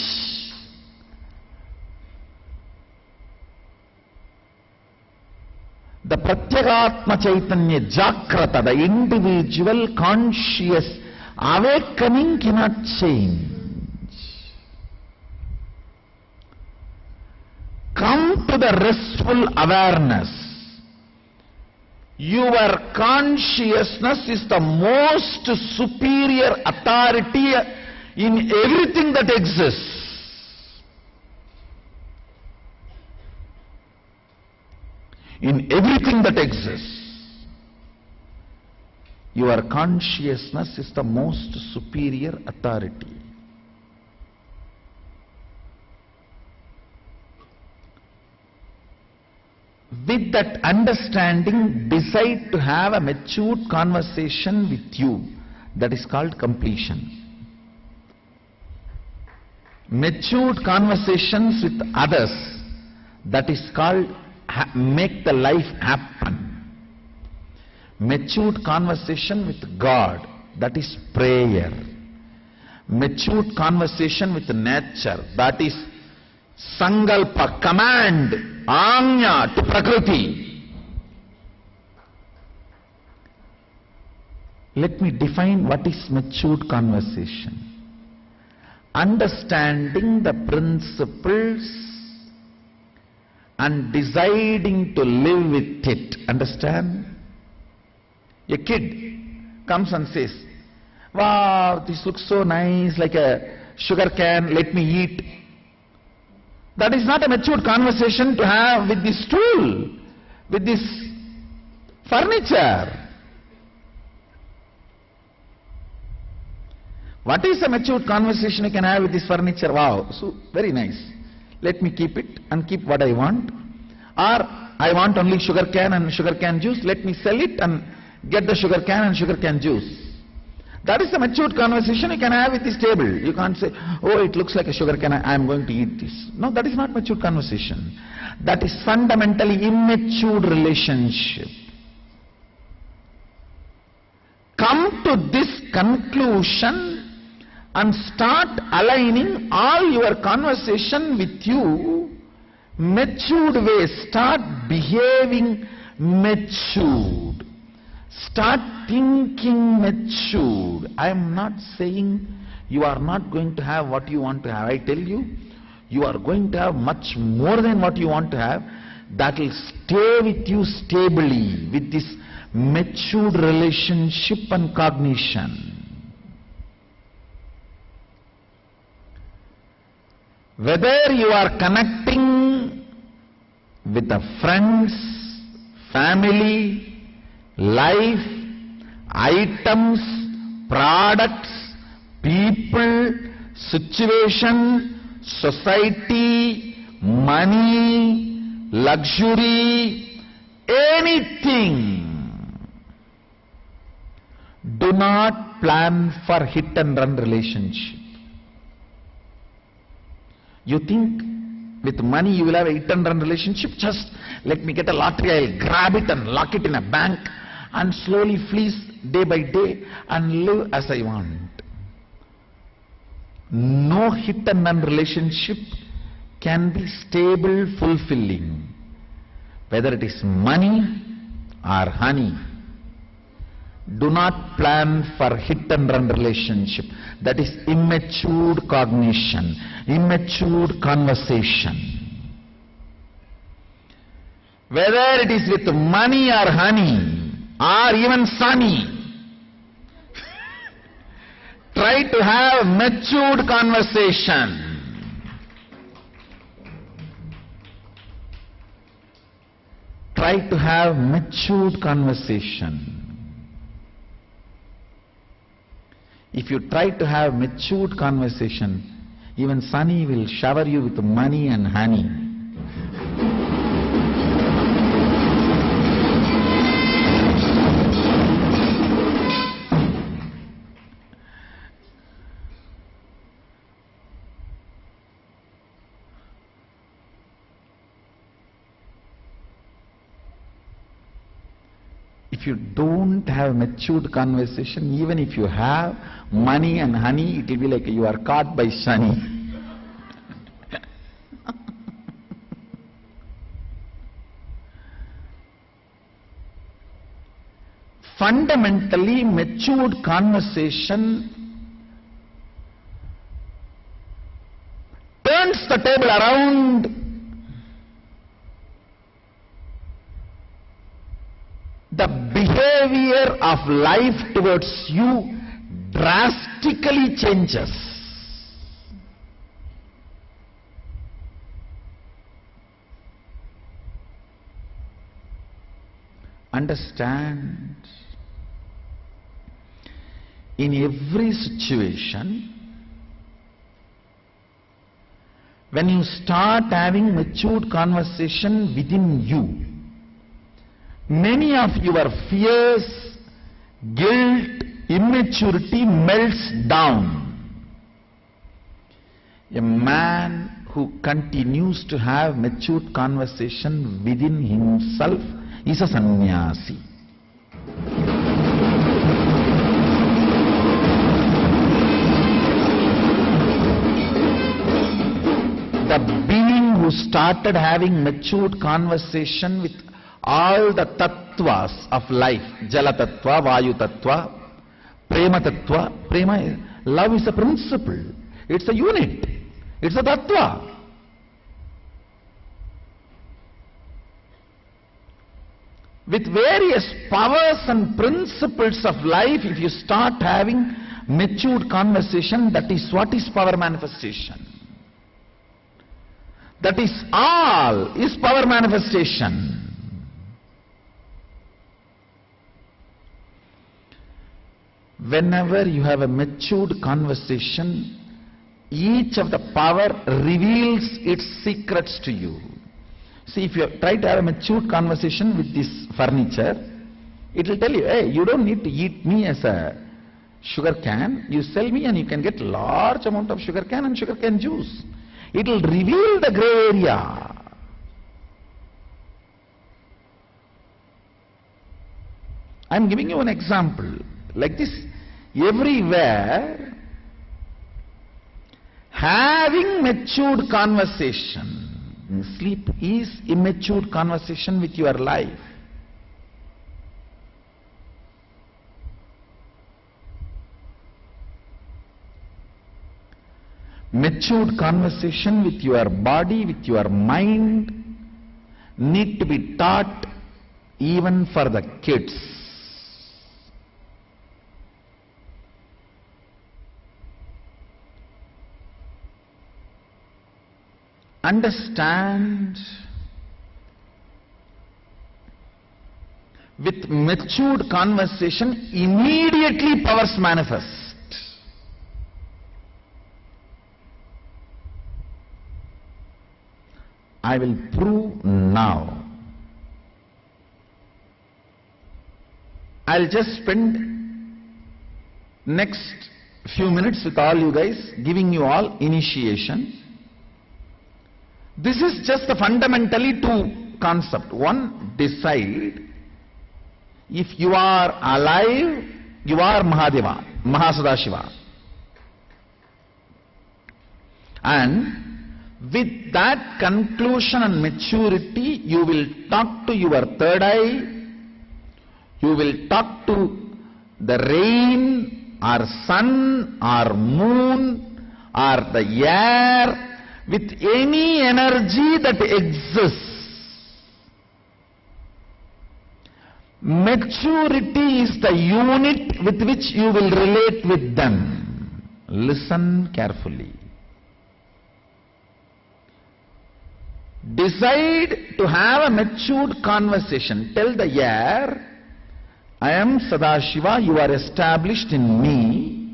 F: The Pratyekatma Chaitanya Jagrata, the individual conscious awakening cannot change. Come to the restful awareness. Your consciousness is the most superior authority in everything that exists. In everything that exists, your consciousness is the most superior authority. With that understanding, decide to have a matured conversation with you. That is called completion. Matured conversations with others, that is called make the life happen. Matured conversation with God, that is prayer. Matured conversation with nature, that is sankalpa, command, anya to Prakriti. Let me define what is matured conversation. Understanding the principles and deciding to live with it. Understand? A kid comes and says, wow, this looks so nice, like a sugar can, let me eat. That is not a matured conversation to have with this stool, with this furniture. What is a matured conversation you can have with this furniture? Wow, so very nice. Let me keep it and keep what I want. Or I want only sugar cane and sugar cane juice. Let me sell it and get the sugar cane and sugar cane juice. That is a matured conversation you can have with this table. You can't say, oh, it looks like a sugar cane, I am going to eat this. No, that is not matured conversation. That is fundamentally immature relationship. Come to this conclusion and start aligning all your conversation with you matured ways. Start behaving matured. Start thinking matured. I am not saying you are not going to have what you want to have. I tell you, you are going to have much more than what you want to have. That will stay with you stably with this matured relationship and cognition. Whether you are connecting with the friends, family, life, items, products, people, situation, society, money, luxury, anything, do not plan for hit and run relationship. You think With money you will have a hit and run relationship. Just let me get a lottery, I'll grab it and lock it in a bank and slowly fleece day by day and live as I want. No hit and run relationship can be stable, fulfilling. Whether it is money or honey. Do not plan for hit and run relationship. That is immature cognition, immature conversation. Whether it is with money or honey or even sunny, try to have matured conversation. Try to have matured conversation. If you try to have matured conversation, even Sunny will shower you with money and honey. If you don't have matured conversation, even if you have money and honey, it will be like you are caught by Shani. Fundamentally, matured conversation turns the table around. The behavior of life towards you drastically changes. Understand, in every situation, when you start having matured conversation within you, many of your fears, guilt, immaturity melts down. A man who continues to have matured conversation within himself is a sannyasi. The being who started having matured conversation with all the tattvas of life, Jala tattva, Vayu tattva, Prema tattva. Prema, love is a principle. It's a unit. It's a tattva. With various powers and principles of life, if you start having matured conversation, that is what is power manifestation. That is all is power manifestation. Whenever you have a matured conversation, each of the power reveals its secrets to you. See, if you try to have a matured conversation with this furniture, it will tell you, hey, you don't need to eat me as a sugar can. You sell me and you can get large amount of sugar cane and sugar cane juice. It will reveal the gray area. I am giving you an example. Like this, everywhere, having matured conversation, sleep is immature conversation with your life. Matured conversation with your body, with your mind, need to be taught even for the kids. Understand, with matured conversation, immediately powers manifest. I will prove now. I'll just spend next few minutes with all you guys, giving you all initiation. This is just a fundamentally two concept. One, decide. If you are alive, you are Mahadeva, Mahasadashiva. And with that conclusion and maturity, you will talk to your third eye, you will talk to the rain or sun or moon or the air with any energy that exists. Maturity is the unit with which you will relate with them. Listen carefully. Decide to have a matured conversation. Tell the air, I am Sadashiva, you are established in me,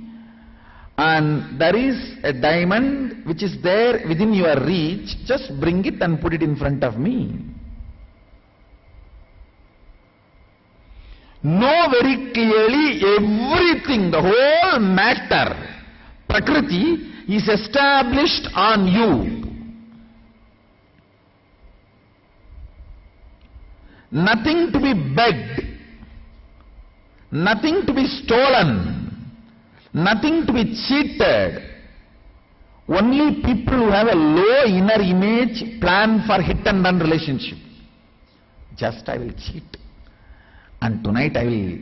F: and there is a diamond which is there within your reach, just bring it and put it in front of me. Know very clearly everything, the whole matter, Prakriti, is established on you. Nothing to be begged, nothing to be stolen, nothing to be cheated. Only people who have a low inner image plan for hit and run relationship. Just I will cheat, and tonight I will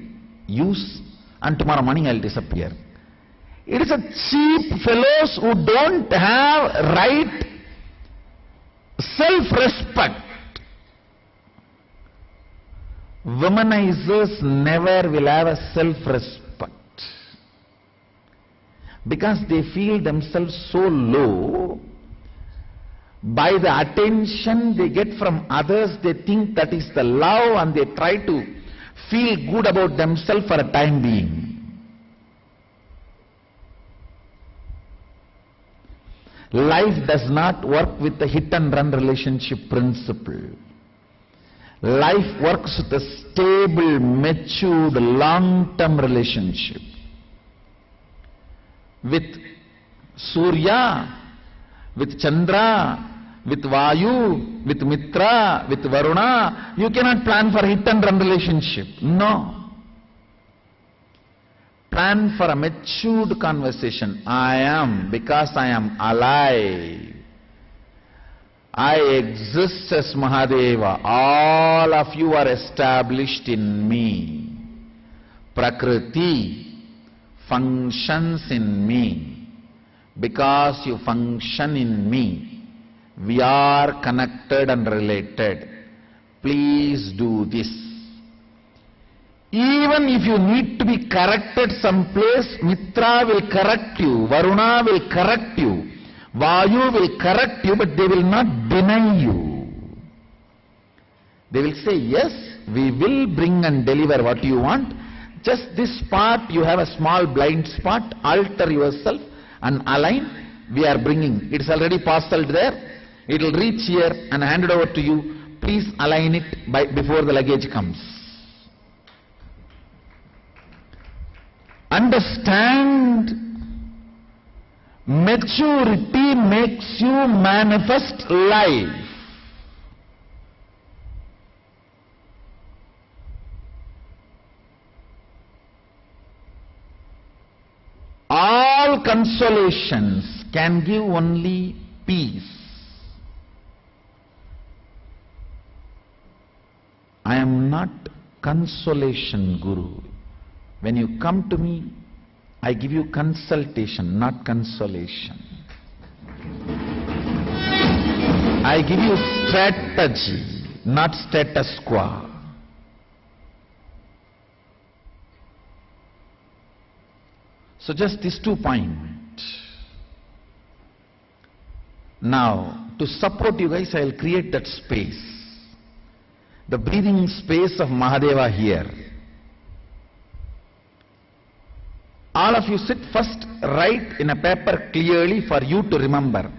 F: use, and tomorrow morning I will disappear. It is a cheap fellows who don't have right self-respect. Womanizers never will have a self-respect because they feel themselves so low. By the attention they get from others, they think that is the love, and they try to feel good about themselves for a time being. Life does not work with the hit and run relationship principle. Life works with a stable, matured, long-term relationship. With Surya, with Chandra, with Vayu, with Mitra, with Varuna, you cannot plan for hit and run relationship. No. Plan for a matured conversation. I am, because I am alive. I exist as Mahadeva. All of you are established in me. Prakriti functions in me. Because you function in me, we are connected and related. Please do this. Even if you need to be corrected someplace, Mitra will correct you, Varuna will correct you, Vayu will correct you, but they will not deny you. They will say, yes, we will bring and deliver what you want. Just this part, you have a small blind spot, alter yourself and align. We are bringing. It is already parceled there. It will reach here and handed over to you. Please align it before the luggage comes. Understand, maturity makes you manifest life. All consolations can give only peace. I am not consolation guru. When you come to me, I give you consultation, not consolation. I give you strategy, not status quo. So just these 2 points. Now, to support you guys, I will create that space. The breathing space of Mahadeva here. All of you sit first, write in a paper clearly for you to remember.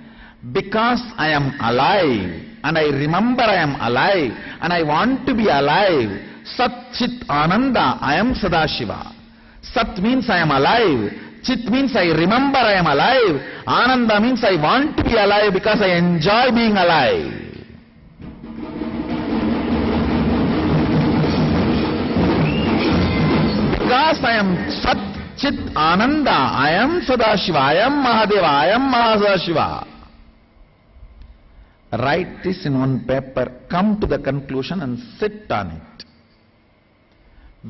F: Because I am alive, and I remember I am alive, and I want to be alive. Sat Chit Ananda, I am Sadashiva. Sat means I am alive. Chit means I remember I am alive. Ananda means I want to be alive because I enjoy being alive. Because I am Sat Chit Ananda, I am Sadashiva, I am Mahadeva, I am Mahasashiva. Write this in one paper, come to the conclusion and sit on it.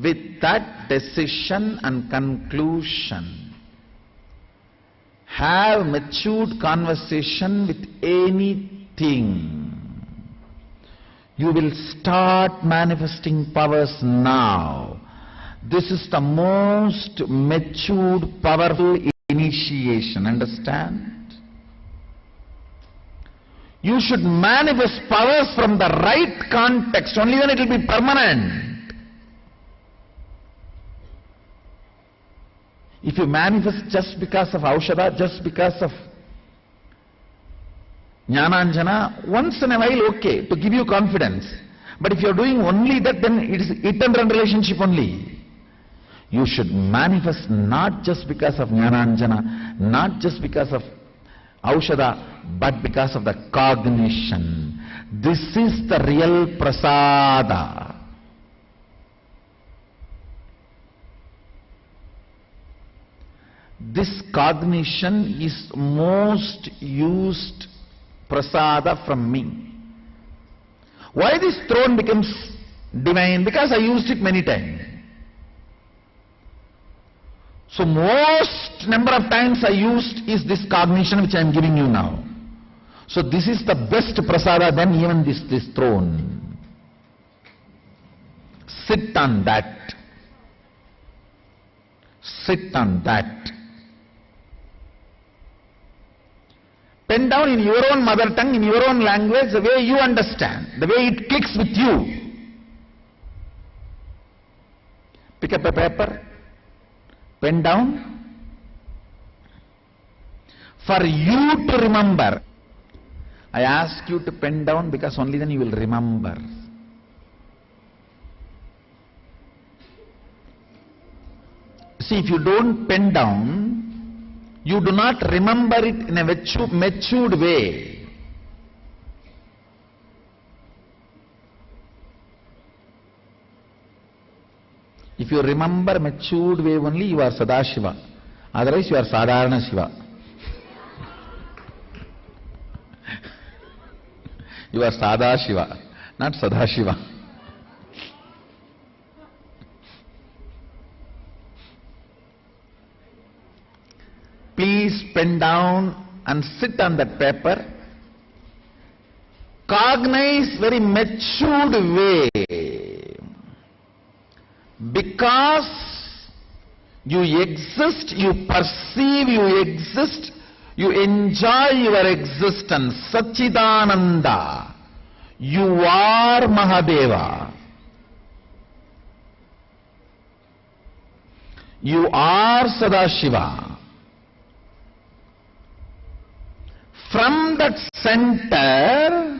F: With that decision and conclusion, have matured conversation with anything. You will start manifesting powers now. This is the most matured, powerful initiation, understand? You should manifest powers from the right context, only then it will be permanent. If you manifest just because of Aushadha, just because of Jnananjana, once in a while okay, to give you confidence. But if you are doing only that, then it is it and run relationship only. You should manifest not just because of Jnananjana, not just because of Aushadha, but because of the cognition. This is the real prasada. This cognition is most used prasada from me. Why this throne becomes divine? Because I used it many times. So most number of times I used is this cognition which I am giving you now. So this is the best prasada than even this throne. Sit on that. Sit on that. Pen down in your own mother tongue, in your own language, the way you understand, the way it clicks with you. Pick up a paper. Pen down. For you to remember. I ask you to pen down because only then you will remember. See, if you don't pen down, you do not remember it in a matured way. If you remember matured way only, you are Sadashiva. Otherwise you are Sadharana Shiva. You are Sadashiva, not Sadashiva. Please pen down and sit on that paper. Cognize very matured way. Because you exist, you perceive you exist, you enjoy your existence. Satchidananda. You are Mahadeva. You are Sadashiva. From that center,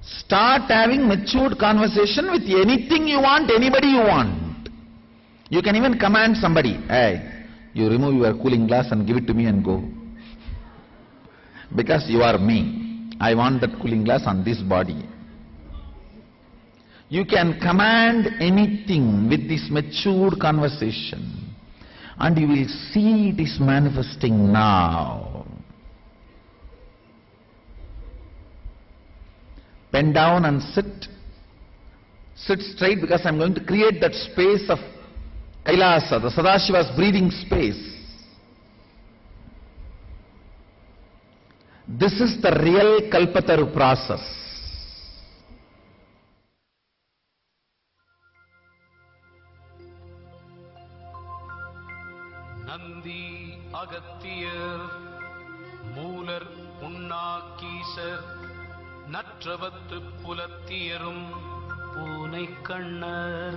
F: start having matured conversation with anything you want, anybody you want. You can even command somebody, hey, you remove your cooling glass and give it to me and go. Because you are me. I want that cooling glass on this body. You can command anything with this matured conversation. And you will see it is manifesting now. Pen down and sit. Sit straight because I am going to create that space of Kailasa, the Sadashiva's breathing space. This is the real Kalpataru process.
J: Nandi Agathiyar Moolar Unnakisar Natravattu Pulathiyarum Poonai Kannar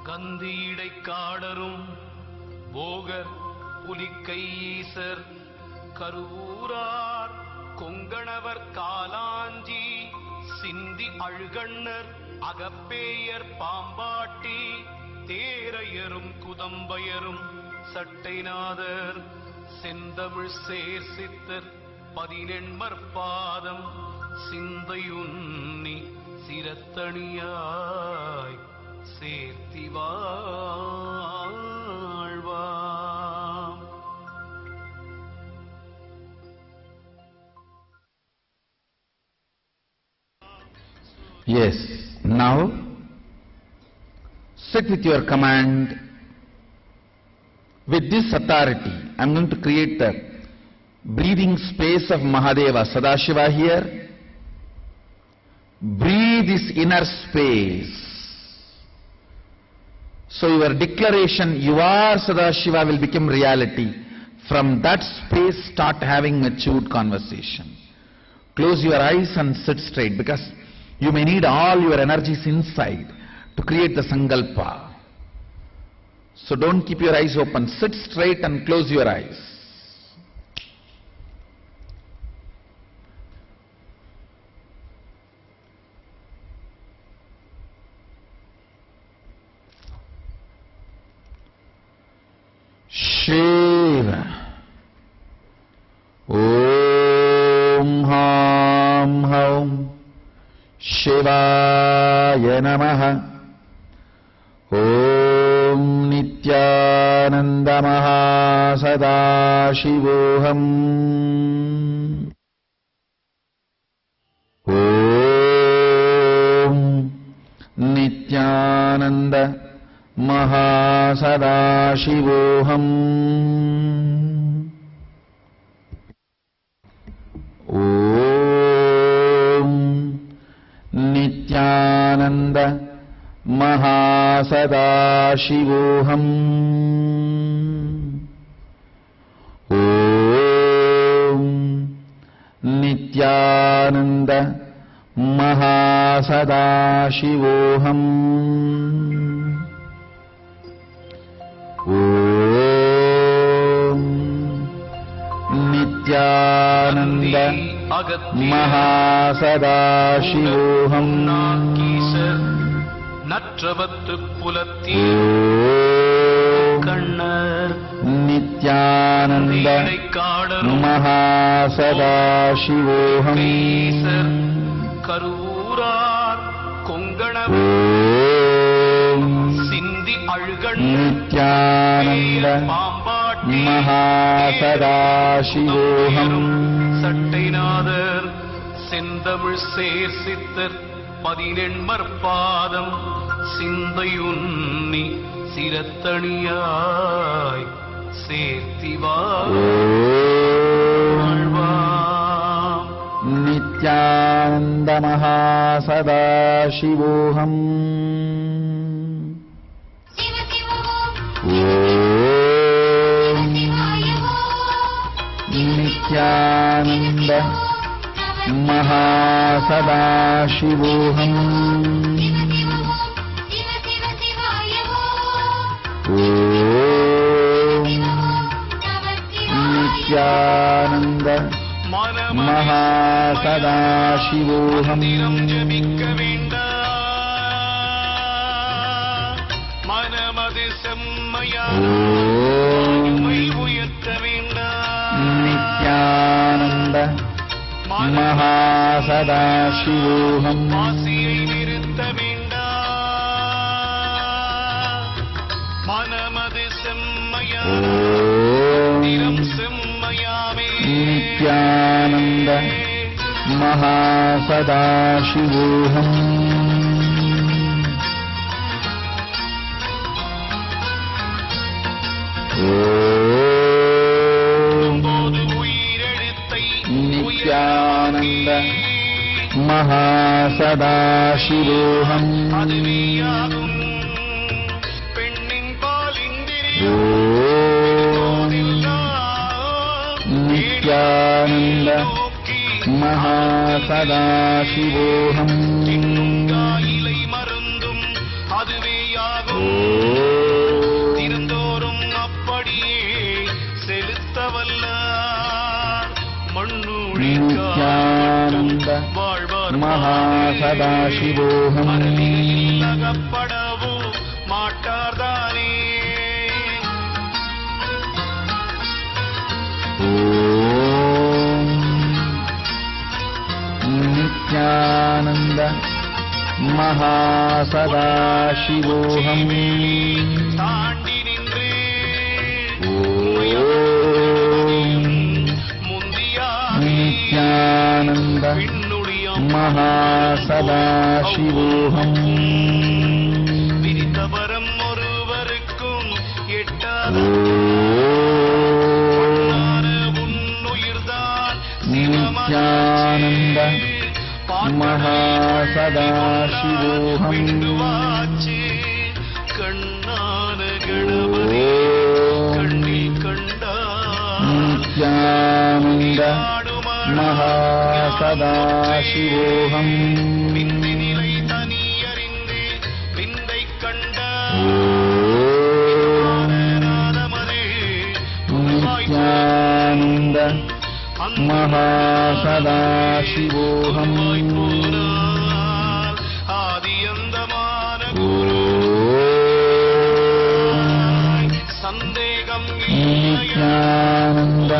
J: Gandhidai Kaadarum Bogar Pulikkaiyisar Karuvurar Konganavar Kalanji Sindi Algannar Agappeyar Pambatti தேரையரும் குதம்பயரும் Sattainathar செந்தமிழ் சேர் சித்தர் பதினெண்மற்பாதம் சிந்தையுன்னி சிரத்தணியாய் சேர்த்தி வாழ்வாம்.
F: Yes, now sit with your command. With this authority, I am going to create the breathing space of Mahadeva Sadashiva here. Breathe this inner space. So your declaration, you are Sadashiva, will become reality. From that space, start having matured conversation. Close your eyes and sit straight, because you may need all your energies inside to create the sankalpa. So don't keep your eyes open. Sit straight and close your eyes. Shiva. Om Ham Haum Shivaya Namaha. Om Nityananda Mahasadashivoham. Om Nityananda Mahasadashivoham. Om Nityananda Mahasadashivoham. Om Nityananda Mahasadashivoham. Om Nityananda Mahasadashivoham.
J: நற்றவத்து புலத்தீ கண்ணர்
F: Nityananda மகாசதாசிவோஹம்.
J: Karurar Konkana சிந்தி அழுகண்
F: நித்யானந்த மகாசதாசிவோஹம்.
J: சட்டைநாதர் செந்தமிழ் சேர் சித்தர் பதினெண்மற்பாதம் சிந்தையுன்னி சிரத்தணியாய் சேர்த்தி வாழ்வாம்.
F: நித்யானந்த மகாசதாசிவோஹம். ஓம் நித்யானந்த மகாசதாசிவோஹம். ஓம் நித்யானந்த மகாசதாசிவோஹம்.
J: ஜபிக்க வேண்டாம் மனமது செம்மையாமை உயர்த்த வேண்டாம்.
F: நித்யானந்த மகாசதாசிவோஹம்.
J: ஆசையை நிறுத்த வேண்டாம் மனமது செம்மையாம் செம்மையாமே.
F: நித்யானந்த மகாசதாசிவோஹம். நித்யானந்த மகாசதாசிவோஹம்.
J: பெண்ணின் பாலிந்திரி
F: நித்யானந்த மகாசதாசிவோஹம்.
J: இலை மருந்தும் அதுவேயாகும் இருந்தோறும் அப்படியே செலுத்தவல்ல
F: நித்யானந்த மகாசதாசிவோஹம்.
J: அகப்படவோ மாட்டார்தானே.
F: நித்யானந்த மகாசதாசிவோஹம்.
J: தாண்டி நின்று
F: நித்யானந்த மகாசதாசிவோஹம்.
J: விரித்தவரம் ஒருவருக்கும் எட்டாத உன்னுயிர்தான்
F: நித்யானந்த மகாசதாசிவோஹம்.
J: கண்ணான கணபதி கண்ணில் கண்டார்.
F: நித்யானந்த மகாசதாசிவோஹம்.
J: விந்தி நிலை தனியறிந்து விந்தை கண்டார்.
F: நித்யானந்த மகாசதாசிவோஹம்.
J: ஆதியந்தமான சந்தேகம்
F: நித்யானந்த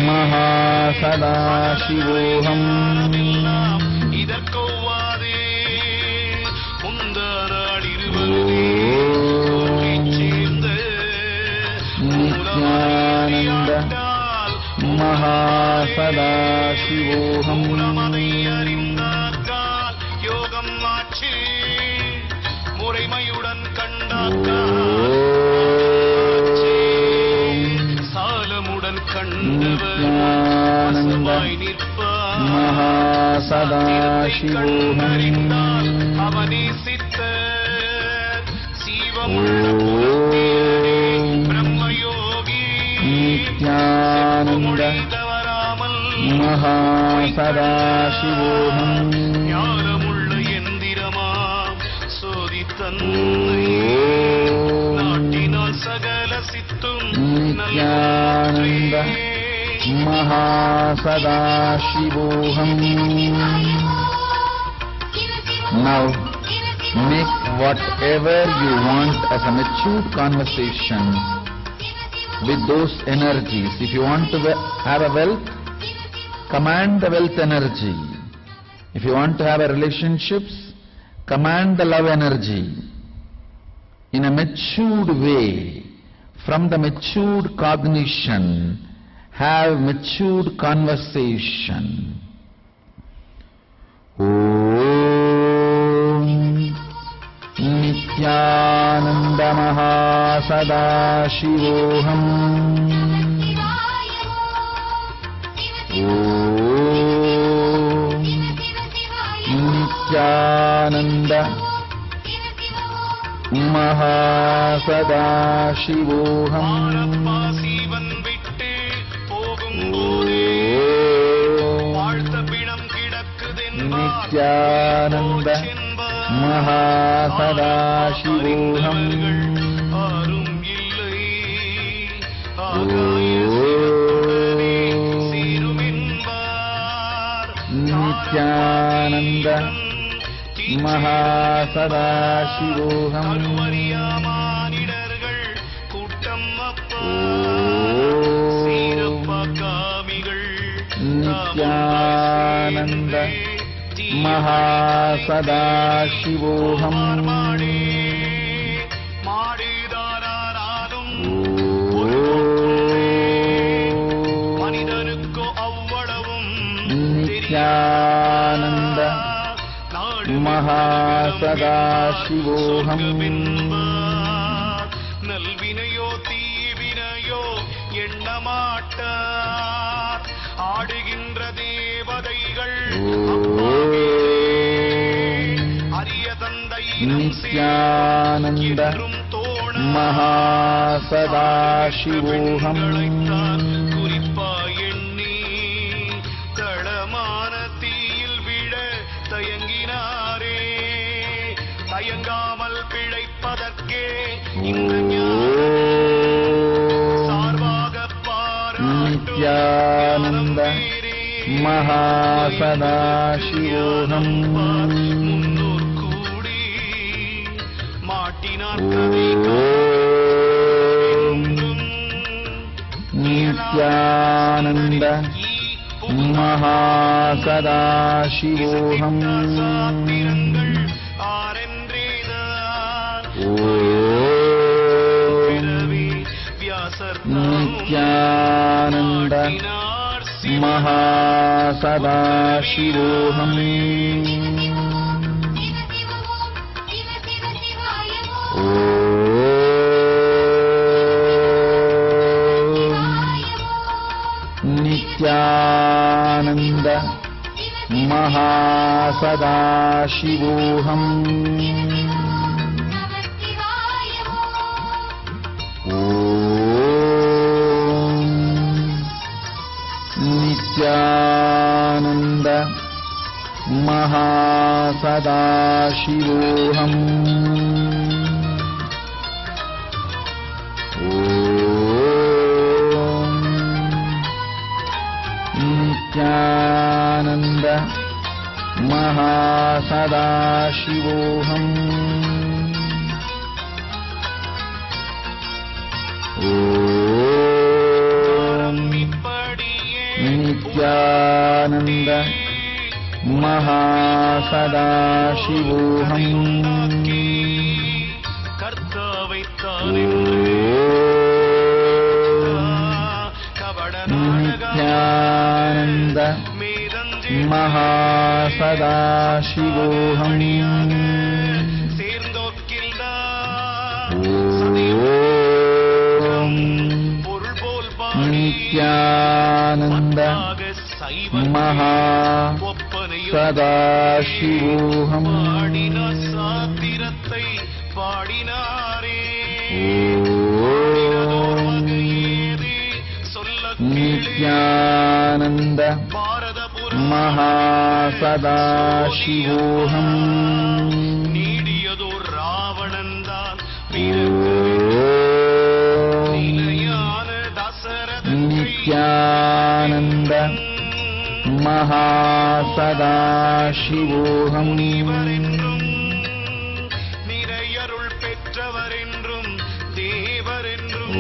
F: மகாசதாசிவோஹம்.
J: இதற்கொவ்வாதே முந்தநாள் இருவருமே சேர்ந்த
F: நித்யானந்த மகாசதாசிவோஹம்.
J: அறிந்தார்கால் யோகம் மாற்றி முறைமையுடன் கண்டார்கால் சாலமுடன் கண்டவர் வசமாய் நிற்பார்.
F: மகாசதாசிவோஹம்.
J: அறிந்தால் அவனே சித்த சீவமுள்ள புலத்தியனே பிரம்மயோகி.
F: நித்யானந்த மகாசதாசிவோஹம்.
J: ஞானமுள்ள எந்திரமாம் சோதித்தன்னை நாட்டினால் சகல சித்தும்
F: Nityananda மகாசதாசிவோஹம். Now make whatever you want as a mature conversation with those energies. If you want to have a wealth, command the wealth energy. If you want to have a relationships, command the love energy. In a matured way, from the matured cognition, have matured conversation. Om Nityananda Mahasadaशिवोहम्. Om Nityananda Mahasadaशिवोहम्.
J: சீவன் விட்டு போகும்போது வாழ்த்த பிணம் கிடக்குதென்பார்.
F: நித்யானந்த மகாசதாशिवोहम्.
J: ஆரும் இல்லை ஆகாய சேருமென்பார்.
F: நித்யானந்த மகாசதாशिवोहम्.
J: மானிடர்கள் கூட்டம் அப்பா சீரப்பா காமிகள்
F: நித்யானந்த மகாசதாशिवोहम्.
J: மாடுதானாலும் மனிதனுக்கோ அவ்வளவும்
F: நித்யானந்த மகாசதாशिवोहम्.
J: நல்வினையோ தீவினையோ எண்ணமாட்டார். ஆடுகின்ற தேவதைகள் அரிய தந்தை
F: நித்யானந்த மகாசதாशिवोहम्.
J: குறிப்பா எண்ணி தளமான தீயில் விட தயங்கினாரே. தயங்காமல் பிழைப்பதற்கே இந்த சார்பாக
F: நித்யானந்த மகாசதாशिवोहम्.
J: முன்னோர் கூடி மாட்டினார் பார்த்ததை
F: நித்யானந்த மகாசதாசிவோஹம் நித்யானந்த மகாசதாசிவோஹம் நித்யானந்த மகாசதாசிவோஹம் நித்யானந்த மகாசதாசிவோஹம் நித்யானந்த மகாசதாசிவோஹம் நித்யானந்த மகாசதாசிவோஹம் நித்யானந்த மகாசதாசிவோஹம் நித்யானந்த மகாசதாசிவோஹம்
J: சாத்திரத்தை பாடினாரே
F: நித்யானந்த மகாசதாசிவோஹம்
J: நீடியதோர் ராவணன்தான்
F: நித்யானந்த மகாசதாசிவோஹம்
J: நிறையருள் பெற்றவர் என்றும் தேவர் என்றும்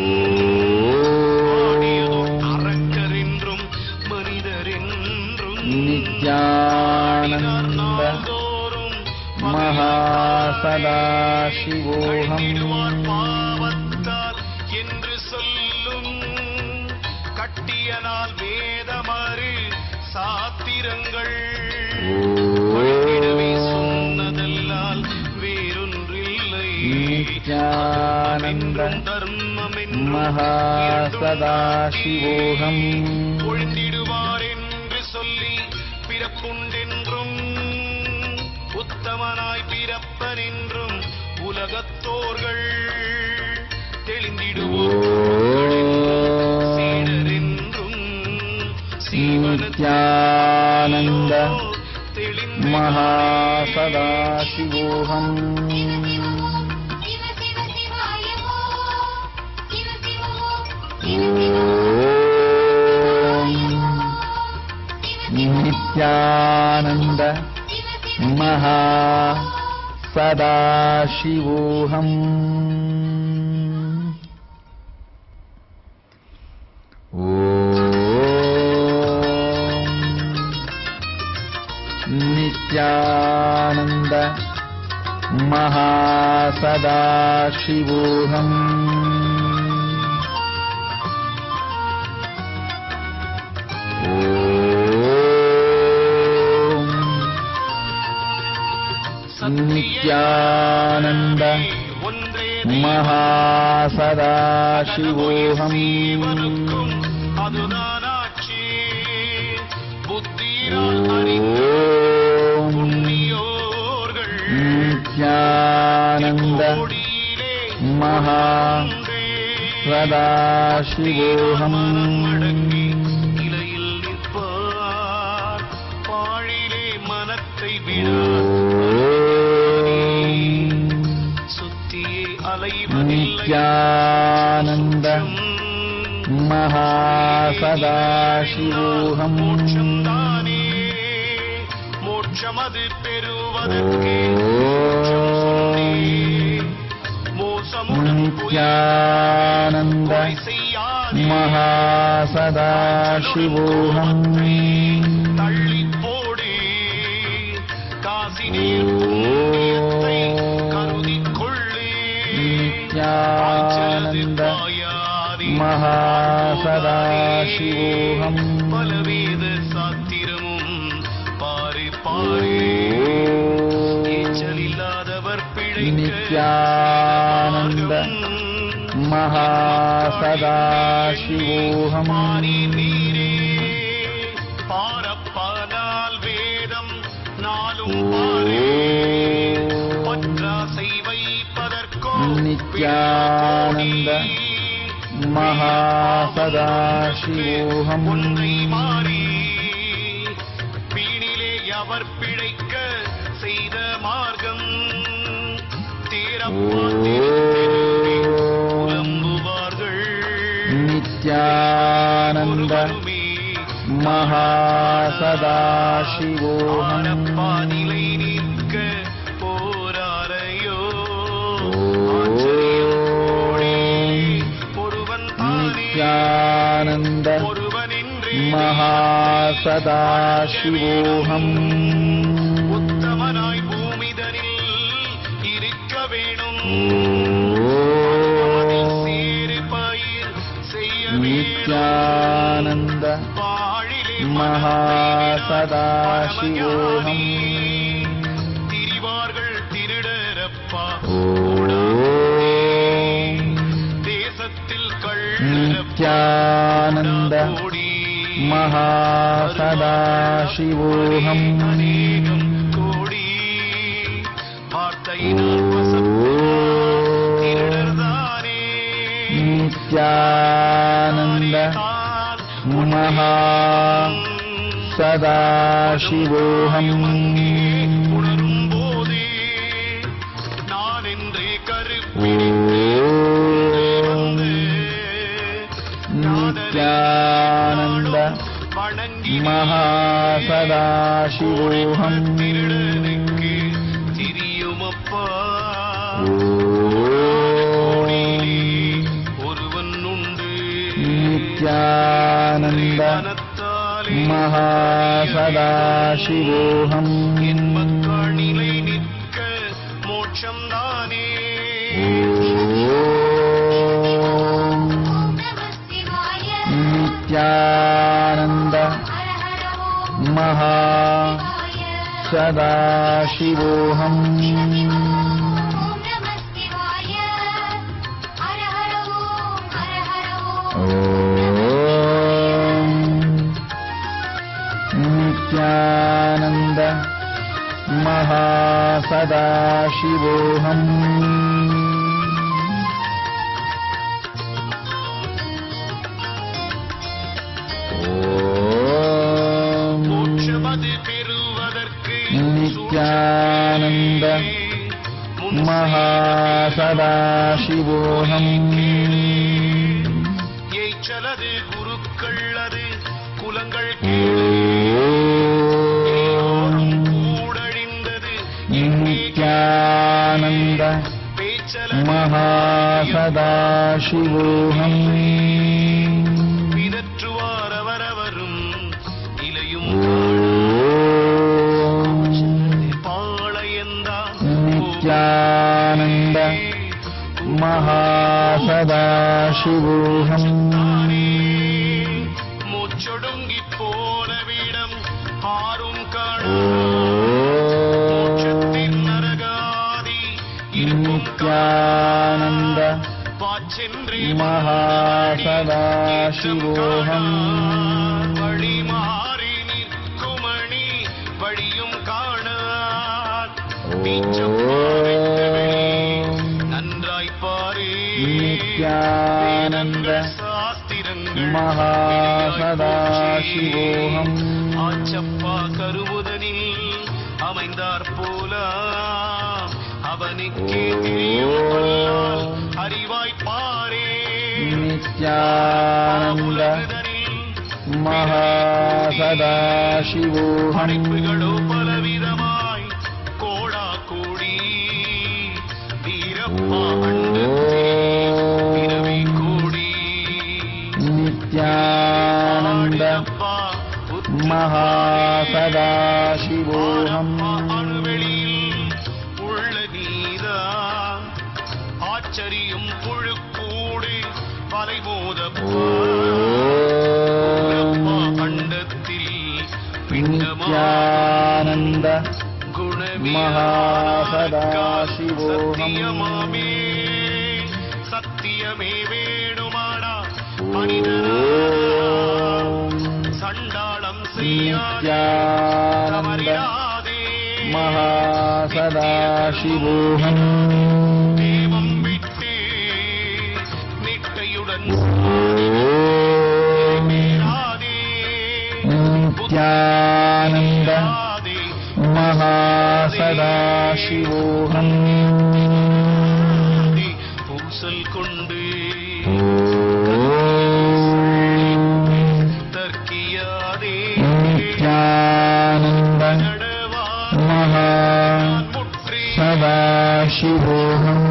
J: அரக்கர் என்றும் மனிதர் என்றும்
F: நித்யானந்த மகாசதாசிவோஹம்
J: பாவத்தால் என்று சொல்லும் கட்டியனால் வேதமறு சாத்திரங்கள் வழித்திடவே சொன்னதல்லால் வேறொன்றில்லை
F: நித்யானந்த
J: தர்மமென்றும்
F: மகாசதாசிவோஹம்
J: ஒழிந்திடுவார் என்று சொல்லி பிறப்புண்டென்றும் உத்தமனாய் பிறப்பர் என்றும் உலகத்தோர்கள் தெளிந்திடுவோர் சீடர் என்றும்
F: நித்யானந்த மகாசதாசிவோஹம் நித்யானந்த மகாசதாசிவோஹம் நித்யானந்த மகாசதாசிவோஹம் நித்யானந்த மகாசதாசிவோஹம்
J: அதுதானாட்சி புத்தியினால் அறிந்த புண்ணியோர்கள்
F: நித்யானந்த மகாசதாசிவோஹம்
J: இலையில் நிற்பார் பாழிலே மனத்தை விடார் சுத்தியே அலைவதில்லை
F: நித்யானந்த மகாசதாசிவோஹம்
J: மோட்சம்தானே மோட்சமது பெறுவதற்கே மனமுடன்
F: நித்யானந்த மகாசதாசிவோஹம்
J: தள்ளி போடே காசி நீர் புண்ணியத்தை கருதிக் கொள்ளே
F: நித்யானந்த மகாசதாசிவோஹம்
J: பலவேத சாத்திரமும் பாரு பாரு ஏச்சலில்லாதவர் பிழைக்க
F: நித்யானந்த மகாசதாசிவோஹம்
J: நீரே பாரப்பானால் வேதம் நாளும் பாரு பற்றாசை வைப்பதற்கோ
F: நித்யானந்த மகாசதாசிவோஹம்
J: ஒன்றை மாறி வீணிலே அவர் பிழைக்க செய்த மார்க்கம் தேரப்பா புலம்புவார்கள்
F: நித்யானந்த மகாசதாசிவோஹம்
J: நிலை நிற்க போராரையோ ஆச்சரியம் கோடி ஒருவன்
F: நித்யானந்த
J: ஒருவனின்றே
F: மகாசதாசிவோஹம்
J: உத்தமனாய் பூமிதனில் இருக்க வேணும் சேரு பயிர் செய்ய
F: நித்யானந்த
J: வாழிலே
F: மகாசதாசிவோஹம்
J: திரிவார்கள் திருடரப்பா தேசத்தில்
F: நித்யானந்த மகாசதாசிவோஹம்
J: அநேகம் கோடி வார்த்தையினால் திருடர்தானே
F: நித்யானந்த மகாசதாசிவோஹம்
J: உணரும் போதே நான் என்றே கருப்பிடித்து வந்து
F: நித்யானந்த
J: வணங்கி
F: மகாசதாசிவோஹம்
J: திருடனுக்கு திரியுமப்பா ஒருவன் உண்டு
F: நித்யானந்த மகாசதாசிவோஹம்
J: என் மக்கள் நிலை நிற்க மோட்சம் தானே
F: நித்யானந்த மகாசதாசிவோஹம் நித்யானந்த மகாசதாசிவோஹம்
J: மோட்சமது பெறுவதற்கு
F: நித்யானந்த மகாசதாசிவோஹம்
J: ஏய்ச்சலது குருக்கள் அது குலங்கள் கூடழிந்தது
F: நித்யானந்த மகாசதாசிவோஹம்
J: பிதற்றுவார் அவரவரும் இலையும் பாளையந்தான்
F: நித்யானந்த மகாசதாசிவோஹம்
J: மூச்சொடுங்கி போனவிடம் ஆறும் காணோட்சத்தின் நரகாதி
F: நித்யானந்த
J: பாச்சென்றே
F: மகாசதாசிவோஹம்
J: வழி மாறி நிற்குமணி வழியும் காணார் நன்றாய் பாரே
F: நித்யானந்த
J: சாஸ்திரங்கள்
F: மகாசதாசிவோஹம்
J: ஆச்சப்பா கருவுதனில் அமைந்தார் போல அவனுக்கே தெரியும் கொல்லால் அறிவாய் பாரே
F: நித்யானந்த மகாசதாசிவோஹம்
J: படைப்புகளோ பலவிதமாய் கோடா கோடி வீரப்பா அண்டத்தே
F: மகாசதாசிவோகம்.
J: அணுவெளியில் உள்ள நீதா ஆச்சரியும் புழுக்கூடு வலைபோதப்பா அண்டத்தில்
F: நித்யானந்த மகாசதாசிவோகம்.
J: சத்தியமாமே சத்தியமே வேணுமாடா சண்டாளம்
F: நித்யானந்த
J: செய்யாதே
F: மகாசதாசிவோகம்.
J: தேவம் விட்டு நிட்டையுடன்
F: நித்யானந்த மகாசதாசிவோகம்.
J: பூசல் கொண்டு தர்க்கியாதே
F: நித்யானந்த மகாசதாசிவோகம்.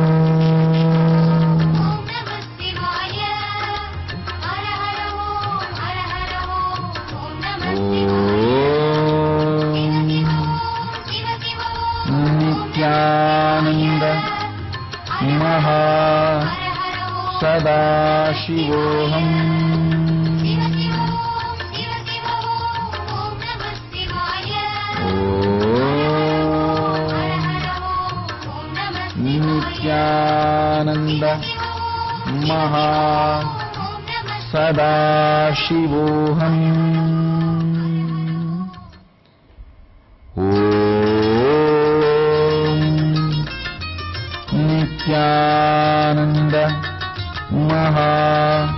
F: நித்யானந்த மகாசதாசிவோகம். நித்யானந்த மகாசதாசிவோகம். நித்யானந்த மகாசதாசிவோகம்.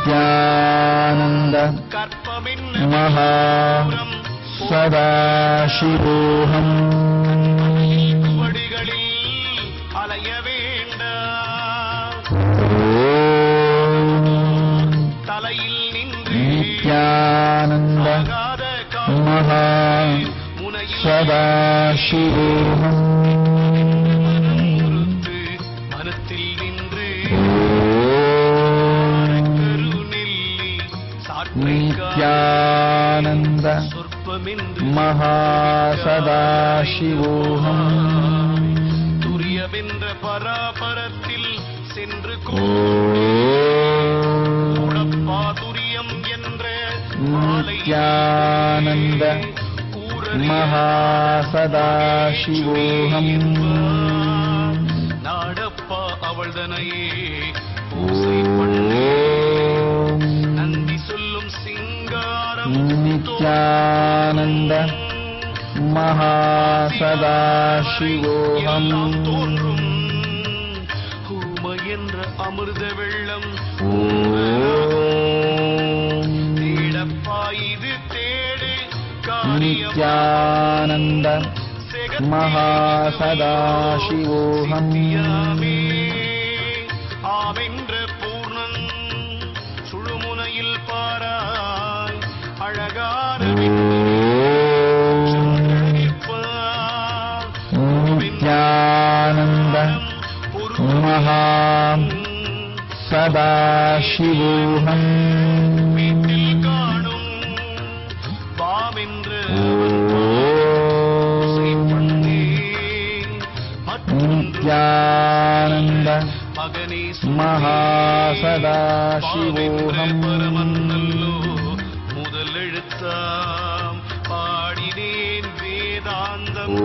F: நித்யானந்த மகாசதாசிவோகம்.
J: வடிகளில் அலைய வேண்டாம் தலையில் நின்று
F: நித்யானந்த மகாசதாசிவோகம்.
J: மனத்தில் நின்று
F: நித்யானந்த மகாசதாசிவோகம்.
J: துரியவென்ற பராபரத்தில் சென்று துரியம் என்ற
F: நித்யானந்த மகாசதாசிவோகம்.
J: நாடப்பா அவள்தனையே பூசை பண்ணே நந்தி சொல்லும் சிங்காரம்
F: நித்யானந்த மகாசதாசிவோகம்.
J: தோன்றும் ஊம என்ற அமிர்த வெள்ளம் தேடப்பா இது தேடு
F: நித்யானந்த மகாசதாசிவோகம்.
J: ஆவென்ற பூர்ணன் சுழுமுனையில் பாராய் அழகான
F: நித்யானந்த மகாசதாசிவோகம்.
J: வீட்டில் காணும் பாவென்று
F: நித்யானந்த
J: மகனே
F: மகாசதாசிவோகம்.
J: பரமன்னல்லோ முதல் எழுத்தாம் பாடினேன் வேதாந்தம்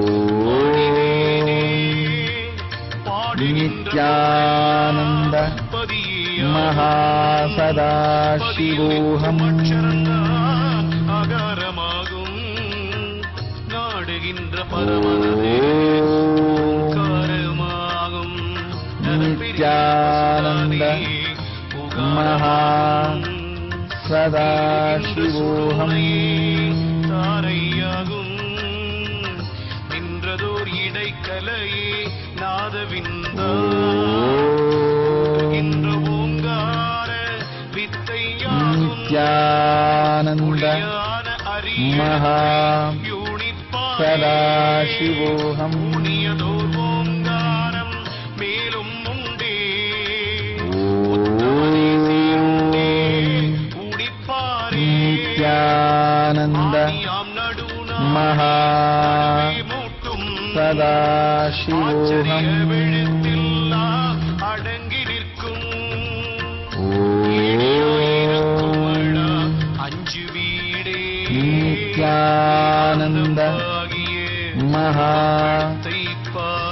F: நித்யானந்த மகாசதாசிவோகம்.
J: அகாரமாகும் நாடுகின்ற பரமனதே காரமாகும்
F: நித்யானந்த மகாசதாசிவோகம்.
J: தாரையாகும் நின்றதோர் இடைக்கலையே நாதவிந்தா என்ற ஓங்கார வித்தையாகும்
F: நித்யானந்த
J: மகா
F: மகா
J: யூனிப்பா
F: சதாசிவோஹம்.
J: ஊனியதோர் ஓங்காரம் மேலும் உண்டே உத்தமனே சீருண்டே ஊடிப்பாரே
F: நித்யானந்த
J: ஆதியாம் நடுனா
F: மகா
J: மூட்டும்
F: சதாசிவோஹம்.
J: வெளுத்தில்லா அடங்கி நிற்கும் அஞ்சு வீடே
F: நித்யானந்த மகா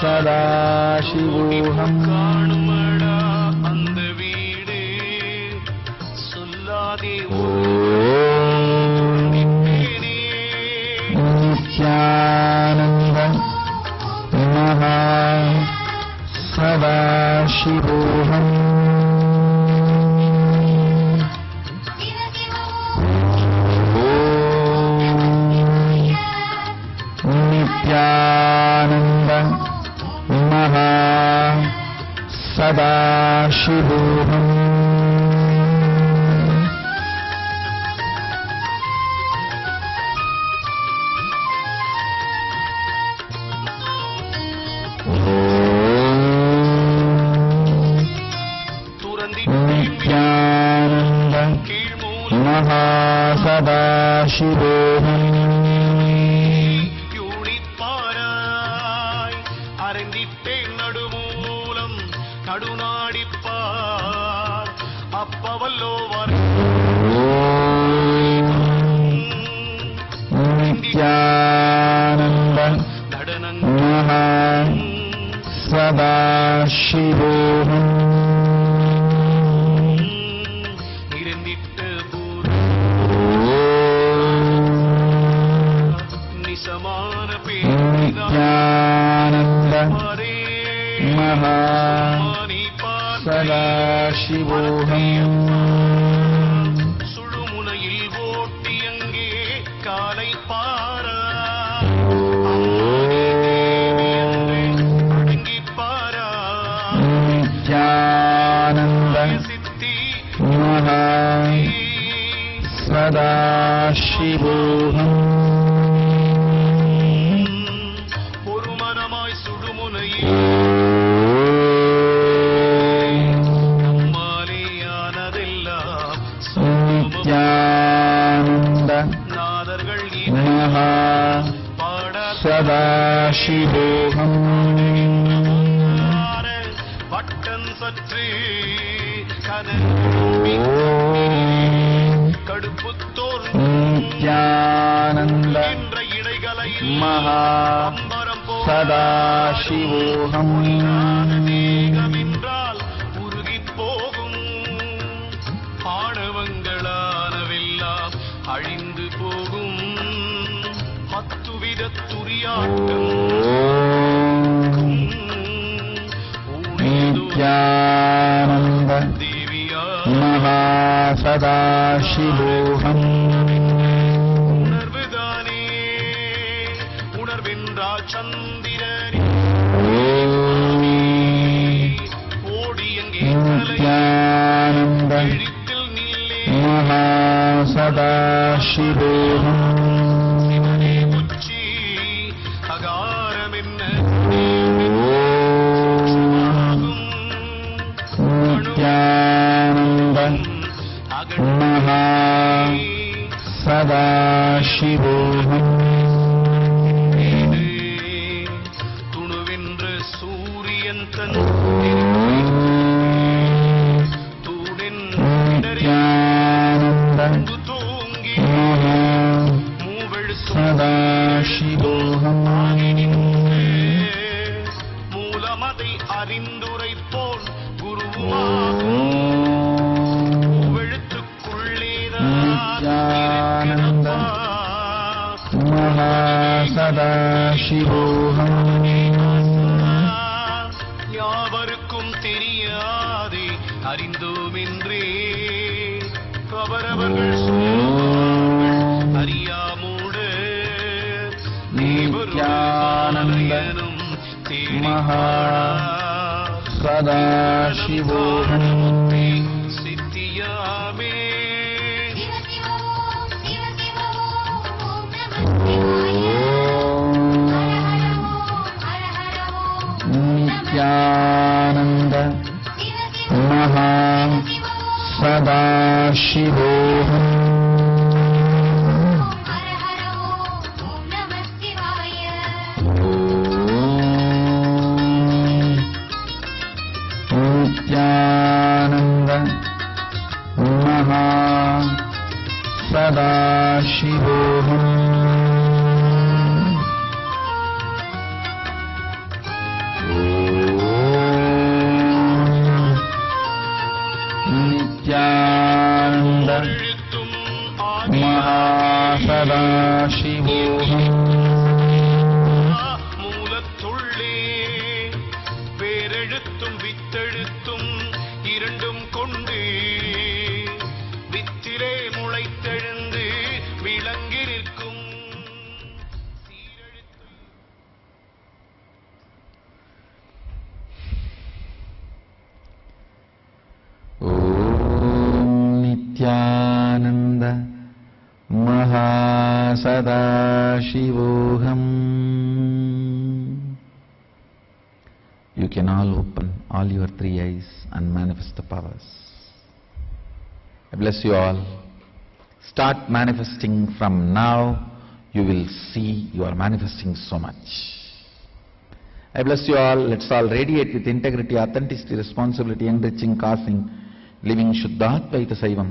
F: சதாசிவோஹம்.
J: காணுமடா அந்த வீடே சொல்லாதே
F: நித்யானந்த மகா சதாசிவோஹம். நித்யானந்த மகா சதாசிவோஹம். நித்யானந்த மகா சதாசிவோஹம்.
J: யூனிப்பாராய் அரங்கிட்டேன் நடுமூலம் நடுநாடிப்பார் அப்பவல்லோ
F: நித்யானந்த மகா சதாசிவோஹம்.
J: இருந்திட்டு நிசமான
F: நித்யானந்த மகா சதாசிவோஹம்.
J: சுழுமுனையில் ஓட்டி அங்கே காலை பாரா அடங்கி பாரா
F: நித்யானந்த
J: சித்தி
F: மகா சதாசிவோஹம்.
J: ஒரு மனமாய் சுடுமுனையில் நம்மாலேயானதெல்லாம்
F: நித்யானந்த
J: நாதர்கள்
F: மகா சதாசிவோஹம்.
J: பட்டன் சற்று கடுப்புத்தோர்
F: நித்யானந்த
J: என்ற இடைகளையில்
F: மகா சதாசிவோஹம்.
J: தேகமென்றால் உருகிப் போகும் ஆணவங்களானவெல்லாம் அழிந்து போகும் மத்துவித துரியாட்டம்
F: நித்யானந்த மகா சதாசிவோஹம்.
J: உணர்வுதானே உணர்வென்றால் சந்திரனே ஓடி எங்கே
F: நித்யானந்த
J: எழுத்தில் நீலே
F: மகா சதாசிவோஹம்.
J: சிவனே உச்சி அகாரம் என்ன
F: நித்யானந்த மகா சதாசிவோஹம்.
J: துணுவென்ற சூரியன் தன்
F: நித்யானந்த
J: தூங்கி
F: மகா
J: மூவெழுத்து
F: சதாசிவோஹம்.
J: மூலமதை அறிந்துரைப்போல் குருவாகும்
F: நித்யானந்த மகா சதாசிவோஹம்.
J: யாவருக்கும் தெரியாதே அறிந்தோமென்றே அவரவர்கள் சொல்லுவார்கள் அறியாமூட
F: நித்யானந்த மகா சதாசிவோஹம்.
J: சித்தியாமே
F: ஓம்
J: மூலத்துள்ளே வேரெழுத்தும் வித்தெழுத்தும் இரண்டும் கொண்டு வித்திலே முளைத்தெழுந்து விளங்கி நிற்கும்
F: Nityanand महासदाशिवोऽहम्. You can all open all your three eyes and manifest the powers. I bless you all. Start manifesting from now. You will see you are manifesting so much. I bless you all. Let's all radiate with integrity, authenticity, responsibility, enriching, causing, living Shuddhatvaita Saivam.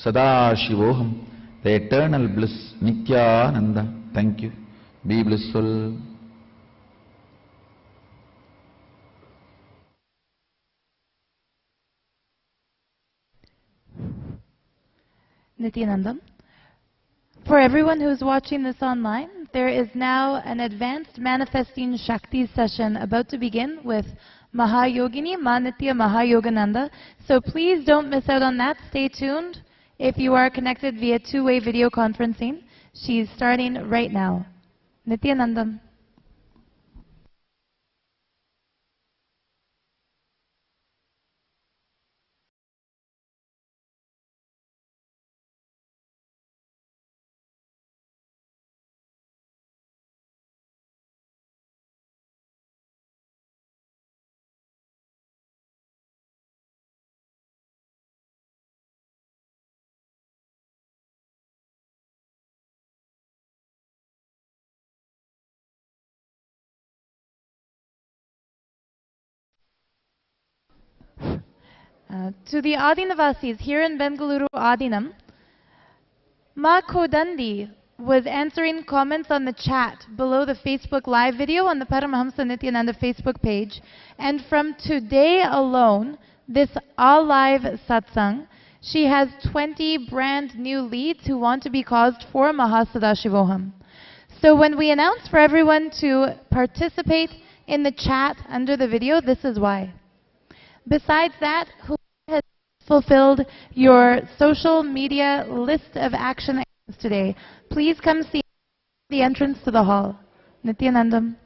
F: Sada Shivoham. The eternal bliss, Nityananda. Thank you. Be blissful.
B: Nityanandam. For everyone who's watching this online, there is now an advanced manifesting Shakti session about to begin with Mahayogini, Manitya Mahayogananda. So please don't miss out on that. Stay tuned. If you are connected via two-way video conferencing, she's starting right now. Nityanandam. To the Adinavasis here in Bengaluru Adinam, Ma Kodandi was answering comments on the chat below the Facebook live video on the Paramahamsa Nityananda Facebook page. And from today alone, this all live satsang, she has 20 brand new leads who want to be caused for Mahasadashivoham. So when we announce for everyone to participate in the chat under the video, this is why. Besides that, who has fulfilled your social media list of action items today, please come see the entrance to the hall. Nityanandam.